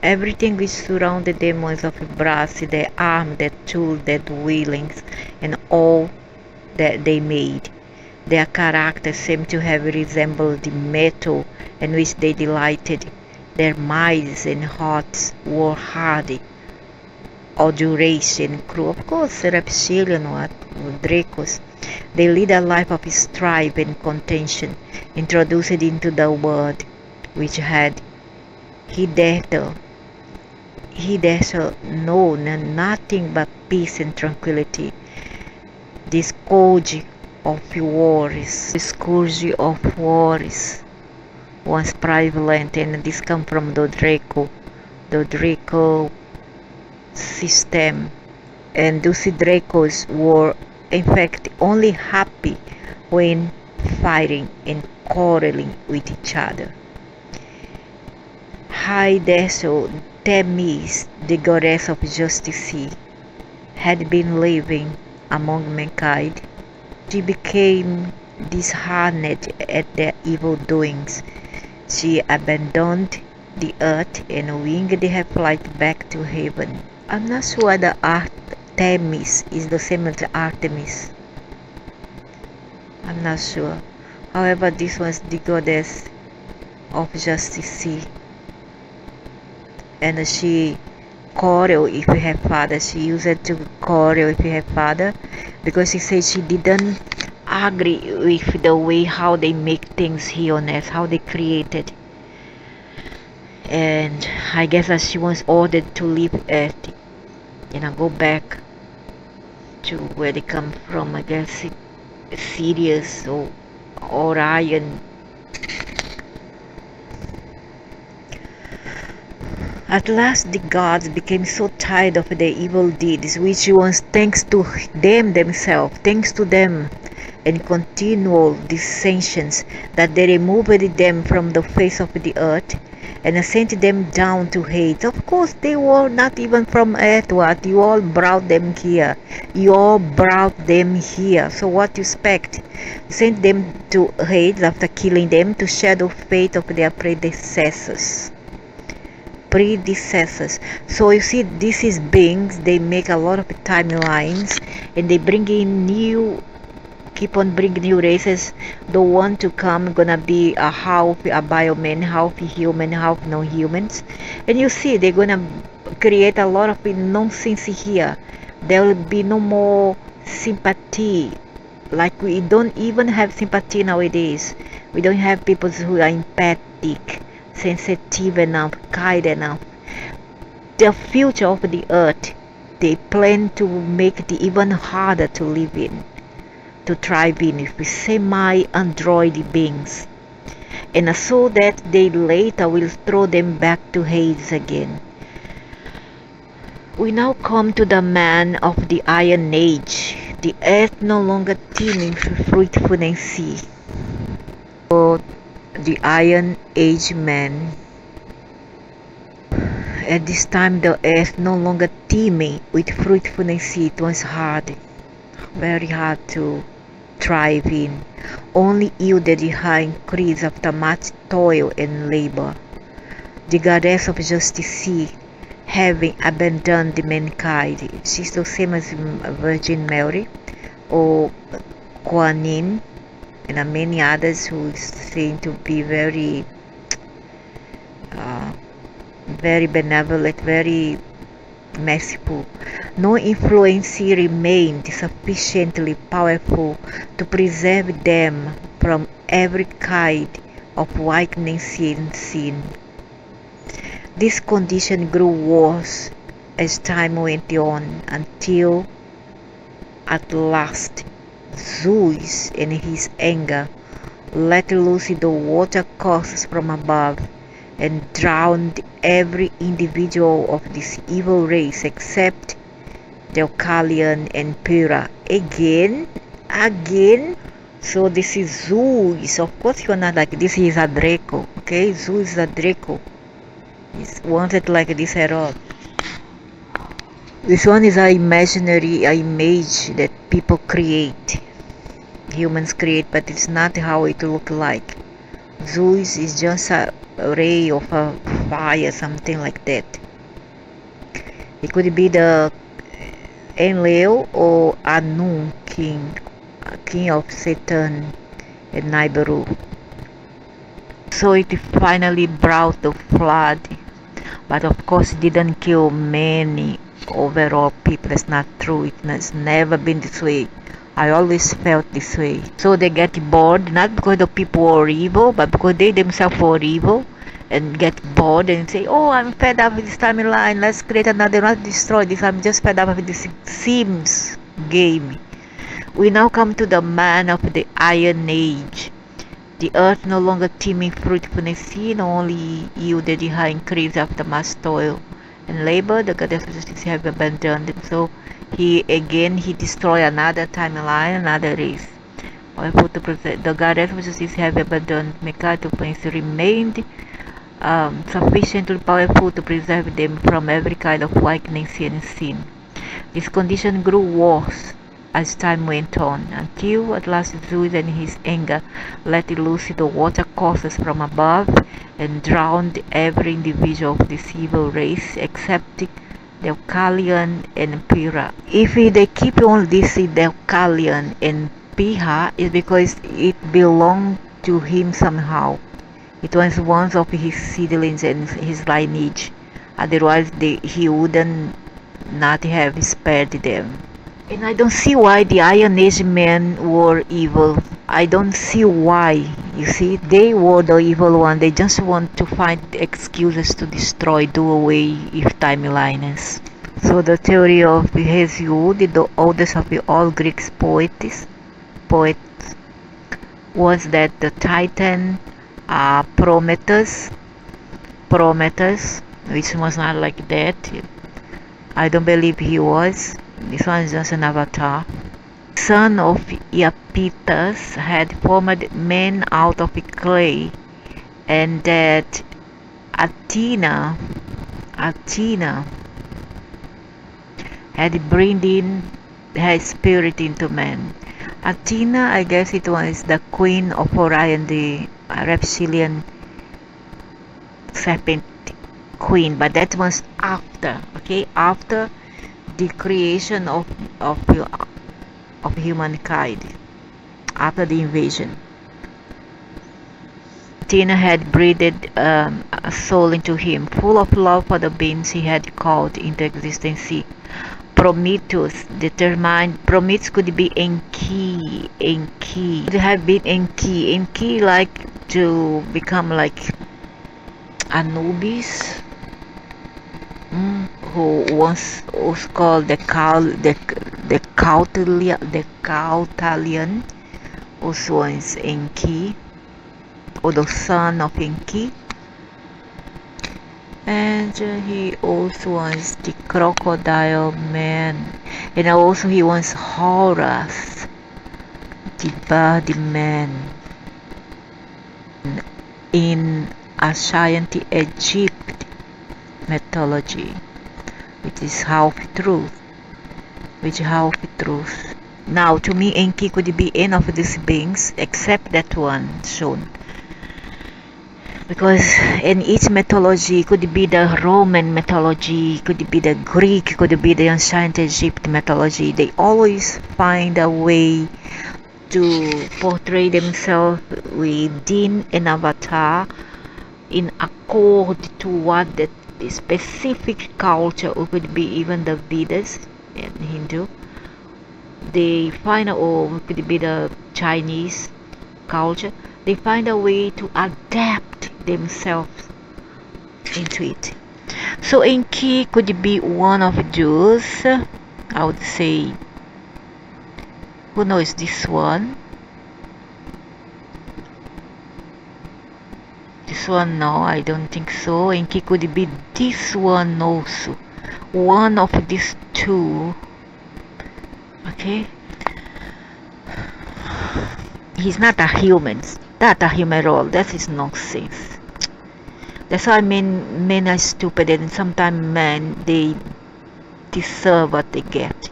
Everything which surrounded them was of brass, their arm, their tool, their dwellings, and all that they made. Their character seemed to have resembled the metal in which they delighted. Their minds and hearts were hardy, duration, cruel. Of course, reptilian what? Dracos. They lead a life of strife and contention, introduced into the world, which had hitherto known nothing but peace and tranquility. The scourge of wars was prevalent, and this comes from the Draco system. And those Dracos were in fact only happy when fighting and quarreling with each other. Hitherto Themis, the goddess of justice, had been living among mankind. She became disheartened at their evil doings. She abandoned the earth and winged her flight back to heaven. I'm not sure the Themis is the same as Artemis. I'm not sure. However, this was the goddess of justice, and she quarreled with her father. She used it to quarrel with her father because she said she didn't agree with the way how they make things here on earth, how they created. And I guess that she was ordered to leave earth, go back to where they come from. I guess Sirius or Orion. At last the gods became so tired of their evil deeds, which was thanks to them and continual dissensions, that they removed them from the face of the earth and sent them down to Hades. Of course, they were not even from earth. What? You all brought them here. So what you expect? Sent them to Hades after killing them to share the fate of their predecessors. So you see, this is beings. They make a lot of timelines, and they keep on bringing new races. The one to come gonna be a half a bioman, half human, half non-humans. And you see, they're gonna create a lot of nonsense here. There will be no more sympathy. Like, we don't even have sympathy nowadays. We don't have people who are empathic, sensitive enough, kind enough. The future of the earth, they plan to make it even harder to live in, to thrive in, with semi-android beings, and so that they later will throw them back to Hades again. We now come to the man of the Iron Age. The earth no longer teeming with fruitfulness. For the Iron Age man, at this time the earth no longer teeming with fruitfulness. It was hard, very hard to thrive in, only yielded high increase after much toil and labor. The goddess of justice, having abandoned mankind, she's the same as Virgin Mary or Kuan Yin, and many others who seem to be very benevolent, very merciful. No influence remained sufficiently powerful to preserve them from every kind of weakness and sin. This condition grew worse as time went on until at last Zeus in his anger let loose the water courses from above and drowned every individual of this evil race except Deucalion and Pyrrha. Again. So this is Zeus. Of course you're not like this. He is a Draco. Okay, Zeus is a Draco. He's wanted like this at all. This one is an imaginary image that people create. Humans create, but it's not how it look like. Zeus is just a ray of a fire, something like that. It could be the Enlil or Anu, king of Satan and Nibiru. So it finally brought the flood, but of course it didn't kill many overall people. That's not true. It has never been this way. I always felt this way. So they get bored, not because the people were evil, but because they themselves were evil, and get bored and say, oh, I'm fed up with this timeline, let's create another, not destroy this, I'm just fed up with this Sims game. We now come to the man of the Iron Age. The earth no longer teeming fruitfulness seen, only yielded a high increase after much toil and labor. The goddess of justice have abandoned him. So he destroyed another timeline, another race. The goddess of justice have abandoned mankind to place remained sufficiently powerful to preserve them from every kind of weakness and sin. This condition grew worse as time went on, until at last Zeus in his anger let loose the water courses from above and drowned every individual of this evil race except Deucalion and Pyrrha. If they keep on this Deucalion and Pyrrha, it's because it belonged to him somehow. It was one of his seedlings and his lineage. Otherwise he wouldn't not have spared them. And I don't see why the Iron Age men were evil. I don't see why. You see, they were the evil one. They just want to find excuses to destroy, do away with timelines. So the theory of Hesiod, the oldest of all Greek poets, was that the Titan Prometheus, which was not like that. I don't believe he was. This one is just an avatar. Son of Iapetus had formed men out of clay, and that Athena had breathed in her spirit into man. Athena, I guess it was the queen of Orion, the reptilian serpent queen, but that was after, okay, after the creation of humankind, after the invasion. Athena had breathed a soul into him, full of love for the beings he had called into existence. Prometheus determined. Prometheus could be Enki. Could have been Enki like to become like Anubis, who was called the Cautalian, also was Enki, or the son of Enki. And he also was the crocodile man, and also he was Horus, the bird man, in ancient Egypt mythology, which is half truth. Now, to me, Enki could be any of these beings except that one shown. Because in each mythology, could be the Roman mythology, could be the Greek, could be the ancient Egypt mythology, they always find a way to portray themselves within an avatar in accord to what the specific culture, or could be even the Vedas in Hindu. They find, or could be the Chinese culture, they find a way to adapt themselves into it. So Enki could be one of those. I would say, who knows this one? This one, no, I don't think so. Enki could be this one also. One of these two. Okay. He's not a human. Not a human at all. That is nonsense. That's why men are stupid, and sometimes men, they deserve what they get.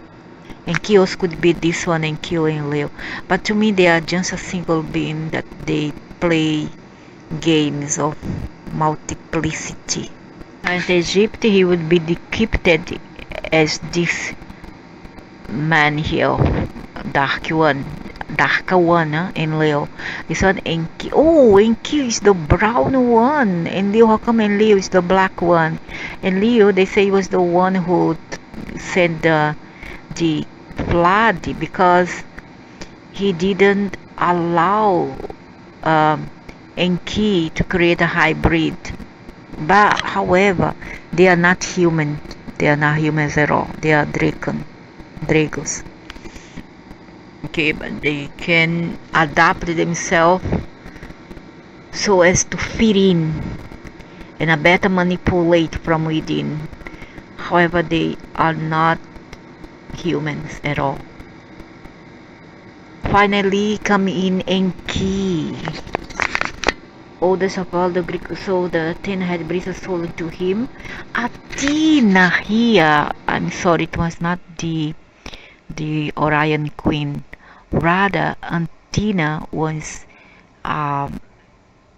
And Kios could be this one and Kyo and Leo. But to me, they are just a single being that they play games of multiplicity. And Egypt, he would be depicted as this man here, darker one, in Leo. This one Enki. Oh, Enki is the brown one, and Leo, how come and Leo is the black one? And Leo, they say, was the one who sent the flood, because he didn't allow Enki to create a hybrid. But however, they are not human. They are not humans at all. They are dragons. Okay, but they can adapt themselves so as to fit in and better manipulate from within. However, they are not humans at all. Finally, come in Enki, oldest of all the Greek soul. The Athena had breathed a soul into him. Athena here, I'm sorry, it was not the Orion queen. Rather, Athena was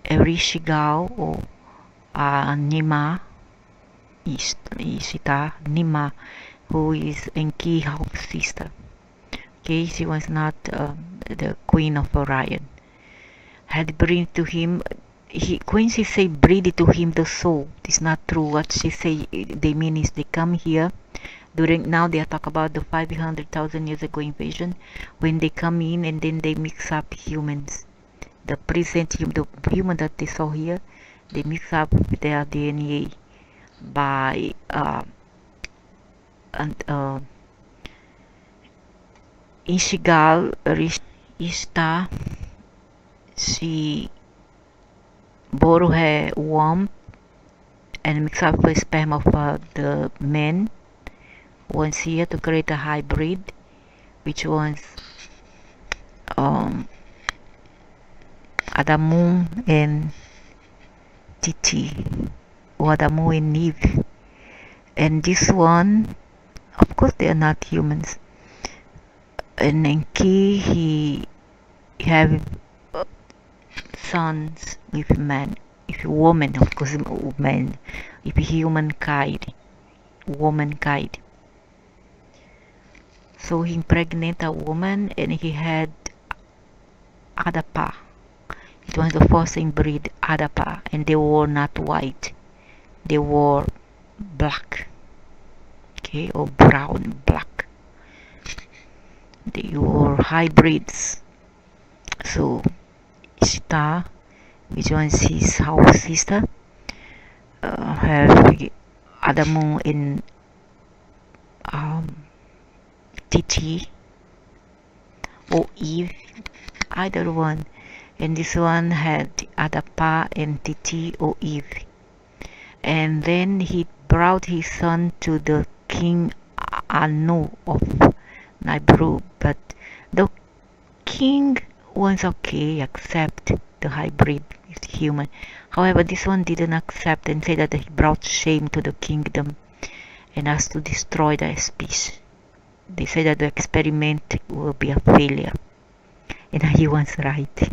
Erishigal, or Nima, Ishita, Nima, who is Enki half sister. Okay, she was not the queen of Orion. Had breathed to him. When she say breathe to him the soul, it's not true. What she say, they mean is they come here during, now they talk about the 500,000 years ago invasion, when they come in and then they mix up humans. The present the human that they saw here, they mix up their DNA by Ishigal Ishta, she borrow her womb and mix up with sperm of the men once here to create a hybrid, which was Adamu and Titi, or Adamu and Eve. And this one, of course, they are not humans. And Enki, he have sons with men, if woman, of course, men, if humankind, womankind. So he impregnated a woman, and he had Adapa. It was the first inbreed Adapa, and they were not white, they were black, okay, or brown black. They were hybrids. So Ishtar, which was his half sister, have Adamu in Titi or Eve, either one, and this one had Adapa and Titi or Eve. And then he brought his son to the king Anu of Nibru, but the king was okay, accept the hybrid with human. However, this one didn't accept and said that he brought shame to the kingdom and has to destroy the species. They said that the experiment will be a failure, and he was right.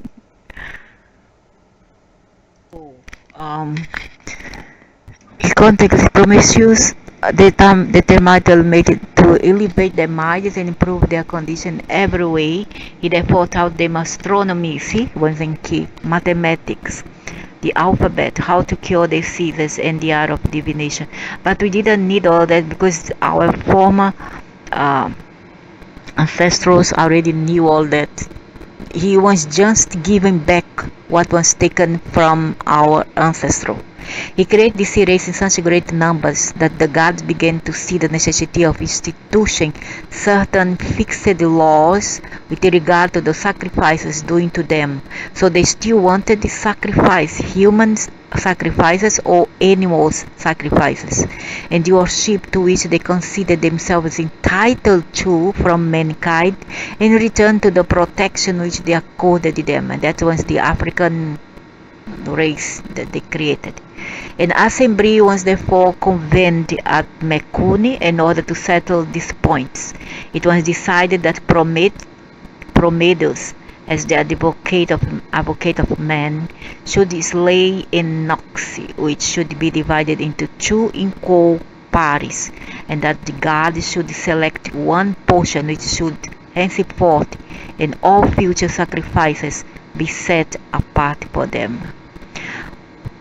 Um, in context, Prometheus determined to elevate their minds and improve their condition every way. He therefore taught them astronomy, see, was in key, mathematics, the alphabet, how to cure diseases, and the art of divination. But we didn't need all that because our former uh, ancestors already knew all that. He was just giving back what was taken from our ancestors. He created this race in such great numbers that the gods began to see the necessity of instituting certain fixed laws with regard to the sacrifices due to them. So they still wanted to sacrifice humans sacrifices or animals sacrifices, and the worship to which they considered themselves entitled to from mankind in return to the protection which they accorded them. And that was the African race that they created. An assembly was therefore convened at Mekuni in order to settle these points. It was decided that Prometheus, as the advocate of man, should slay Enoch, which should be divided into two equal parties, and that the gods should select one portion which should henceforth in all future sacrifices be set apart for them.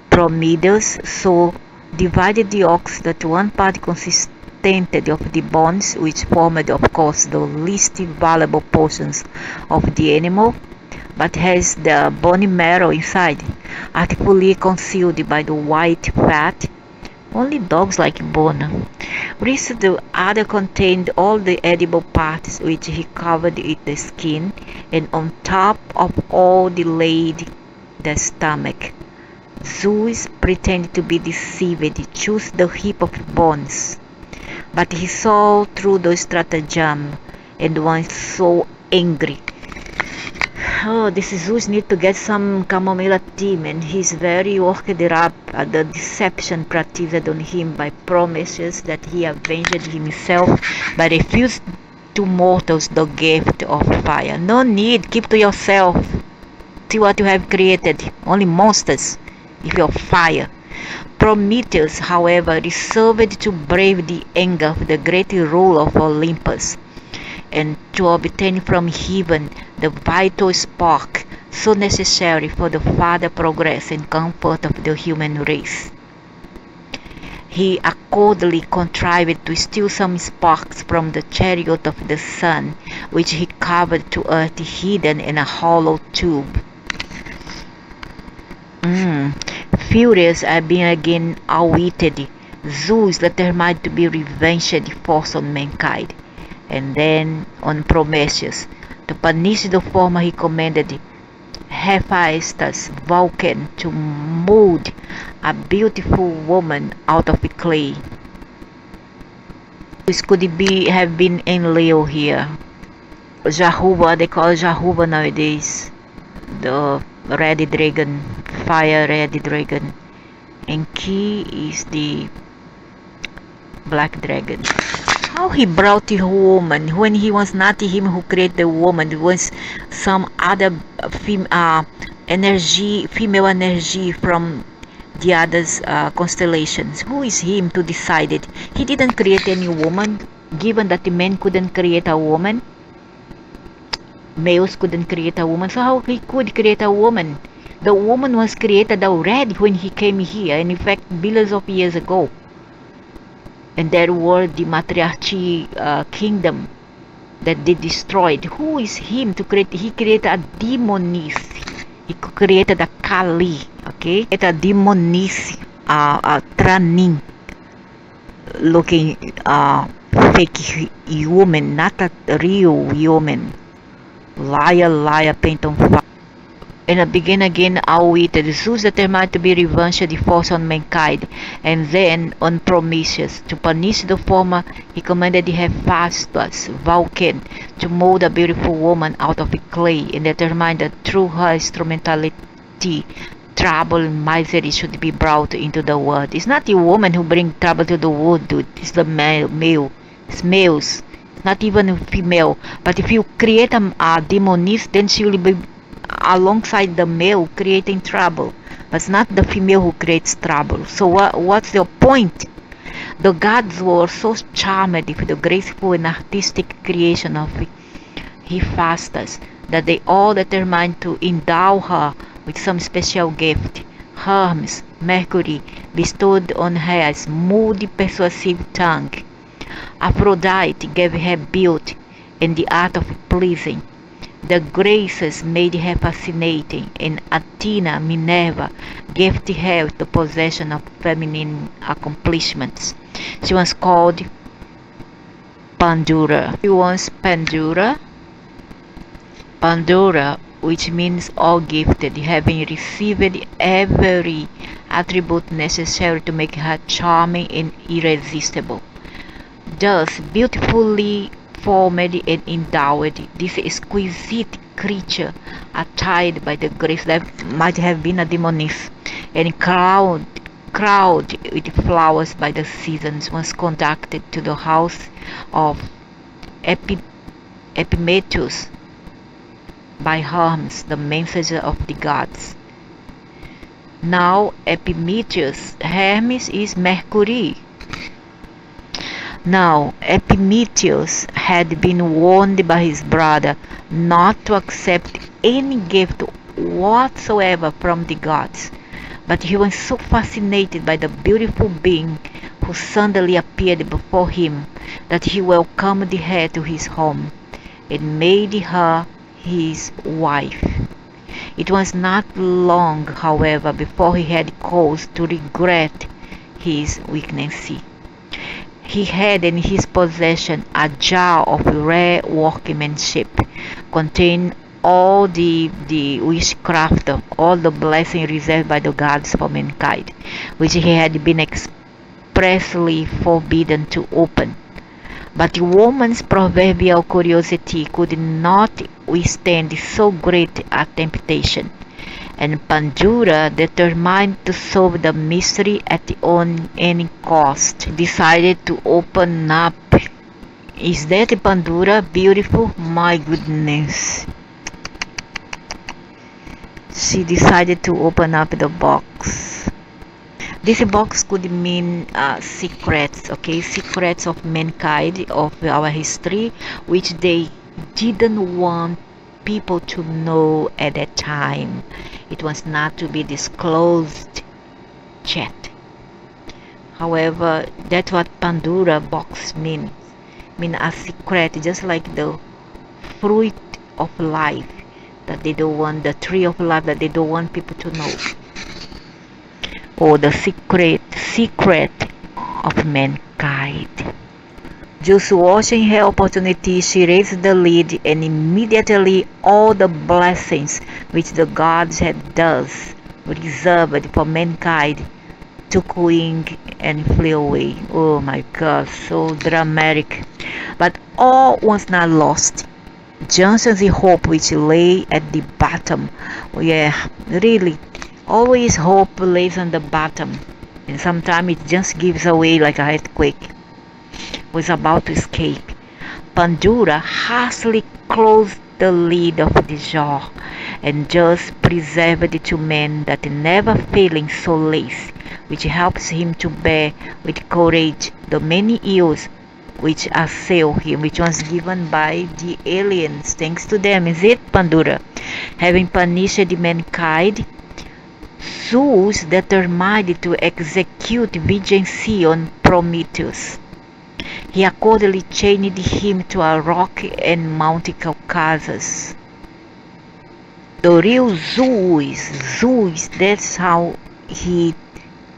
Prometheus so divided the ox that one part consisted of the bones, which formed of course the least valuable portions of the animal, but has the bony marrow inside, artfully concealed by the white fat. Only dogs like bone. Whereas the other contained all the edible parts, which he covered with the skin, and on top of all they laid the stomach. Zeus pretended to be deceived. He chose the heap of bones, but he saw through the stratagem and was so angry. Oh, this Zeus need to get some chamomile tea, and he's very worked up at the deception practiced on him by Prometheus that he avenged himself by refusing to mortals the gift of fire. No need, keep to yourself. See what you have created, only monsters. If your fire. Prometheus, however, resolved to brave the anger of the great ruler of Olympus, and to obtain from heaven the vital spark so necessary for the further progress and comfort of the human race. He accordingly contrived to steal some sparks from the chariot of the sun, which he covered to earth hidden in a hollow tube. Furious at being again outwitted, Zeus determined to be revenged force on mankind, and then on Prometheus. To punish the former, he commanded Hephaestus, Vulcan, to mold a beautiful woman out of clay. This could have been in Leo here. Jehovah, they call Jehovah nowadays. The red dragon, fire red dragon, and Ki is the black dragon. How he brought the woman when he was not him who created the woman, it was some other female energy from the others constellations. Who is him to decide it? He didn't create any woman, given that the man couldn't create a woman. Males couldn't create a woman, so how he could create a woman? The woman was created already when he came here, and in fact billions of years ago. And there were the matriarchy kingdom that they destroyed. Who is him to create? He created a demoness. He created a Kali, okay? It's a demoness, a Tranin looking fake human, not a real human. Liar, paint on fire. And begin again outwitted. Zeus determined to be revenged the force on mankind, and then on Prometheus. To punish the former, he commanded Hephaestus, Vulcan, to mold a beautiful woman out of clay, and determined that through her instrumentality, trouble and misery should be brought into the world. It's not the woman who brings trouble to the world, dude. It's the male. It's males. not even a female. But if you create a demoness, then she will be alongside the male creating trouble. But it's not the female who creates trouble. So what's your point? The gods were so charmed with the graceful and artistic creation of Hephaestus that they all determined to endow her with some special gift. Hermes, Mercury, bestowed on her a smooth, persuasive tongue. Aphrodite gave her beauty and the art of pleasing. The Graces made her fascinating, and Athena, Minerva, gifted her with the possession of feminine accomplishments. She was called Pandora. She was Pandora, which means all gifted, having received every attribute necessary to make her charming and irresistible. Thus, beautifully formed and endowed, this exquisite creature, attired by the grace that might have been a demoness, and crowned with flowers by the seasons, was conducted to the house of Epimetheus by Hermes, the messenger of the gods. Now Epimetheus, Hermes is Mercury. Now Epimetheus had been warned by his brother not to accept any gift whatsoever from the gods, but he was so fascinated by the beautiful being who suddenly appeared before him that he welcomed her to his home and made her his wife. It was not long, however, before he had cause to regret his weakness. He had in his possession a jar of rare workmanship, containing all the witchcraft, all the blessing reserved by the gods for mankind, which he had been expressly forbidden to open. But the woman's proverbial curiosity could not withstand so great a temptation, and Pandora, determined to solve the mystery at any cost, decided to open up. Is that Pandora beautiful? My goodness. She decided to open up the box. This box could mean secrets, okay? Secrets of mankind, of our history, which they didn't want people to know at that time. It was not to be disclosed yet. However, that's what Pandora box means. Mean a secret, just like the fruit of life that they don't want, the tree of life that they don't want people to know, or the secret of mankind. Just watching her opportunity, she raised the lid, and immediately all the blessings which the gods had thus reserved for mankind took wing and flew away. Oh my God, so dramatic. But all was not lost. Johnson's hope which lay at the bottom. Yeah, really, always hope lays on the bottom, and sometimes it just gives away like a earthquake. Was about to escape. Pandora hastily closed the lid of the jar, and just preserved to man that never failing solace which helps him to bear with courage the many ills which assail him, which was given by the aliens. Thanks to them, is it, Pandora? Having punished mankind, Zeus determined to execute vengeance on Prometheus. He accordingly chained him to a rock and Mount Caucasus. The real Zeus, that's how he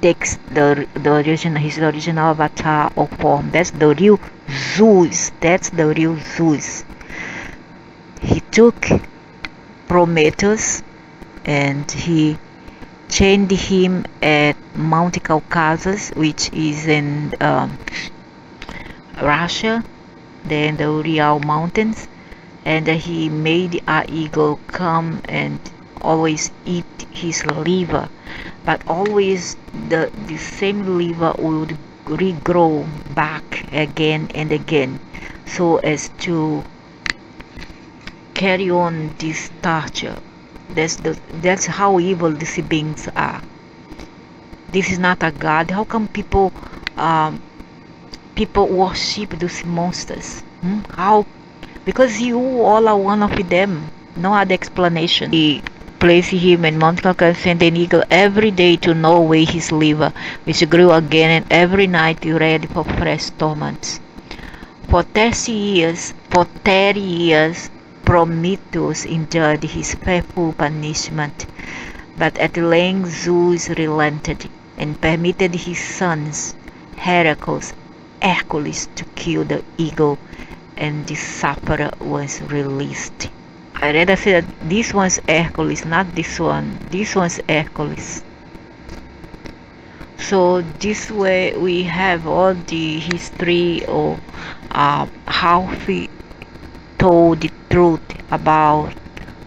takes his original avatar or form. That's the real Zeus. He took Prometheus and he chained him at Mount Caucasus, which is in Russia, then the Ural Mountains, and he made an eagle come and always eat his liver, but always the same liver would regrow back again and again. so as to carry on this torture. That's how evil these beings are. This is not a god. How come um, people worship those monsters? How? Because you all are one of them. No other explanation. He placed him in Mount Caucasus and an eagle every day to gnaw away his liver, which grew again, and every night ready for fresh torments. For 30 years, Prometheus endured his fearful punishment, but at length Zeus relented and permitted his sons, Heracles, Hercules, to kill the eagle, and the sufferer was released. I rather say that this one's Hercules, not this one. This one's Hercules. So this way we have all the history of how we told the truth about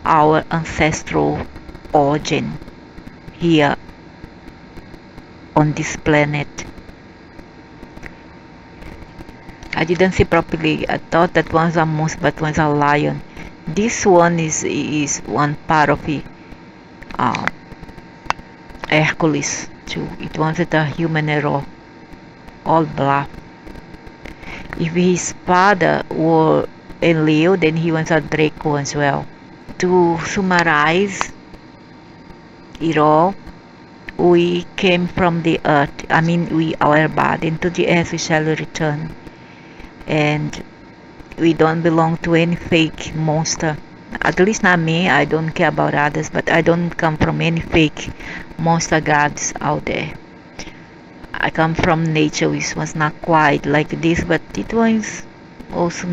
our ancestral origin here on this planet. I didn't see properly. I thought that one's a moose, but one's a lion. This one is one part of the Hercules too. It wasn't a human at all black. If his father were a Leo, then he was a Draco as well. To summarize it all, we came from the earth. I mean, we our body into the earth we shall return, and we don't belong to any fake monster. At least not me. I don't care about others, but I don't come from any fake monster gods out there. I come from nature, which was not quite like this, but it was also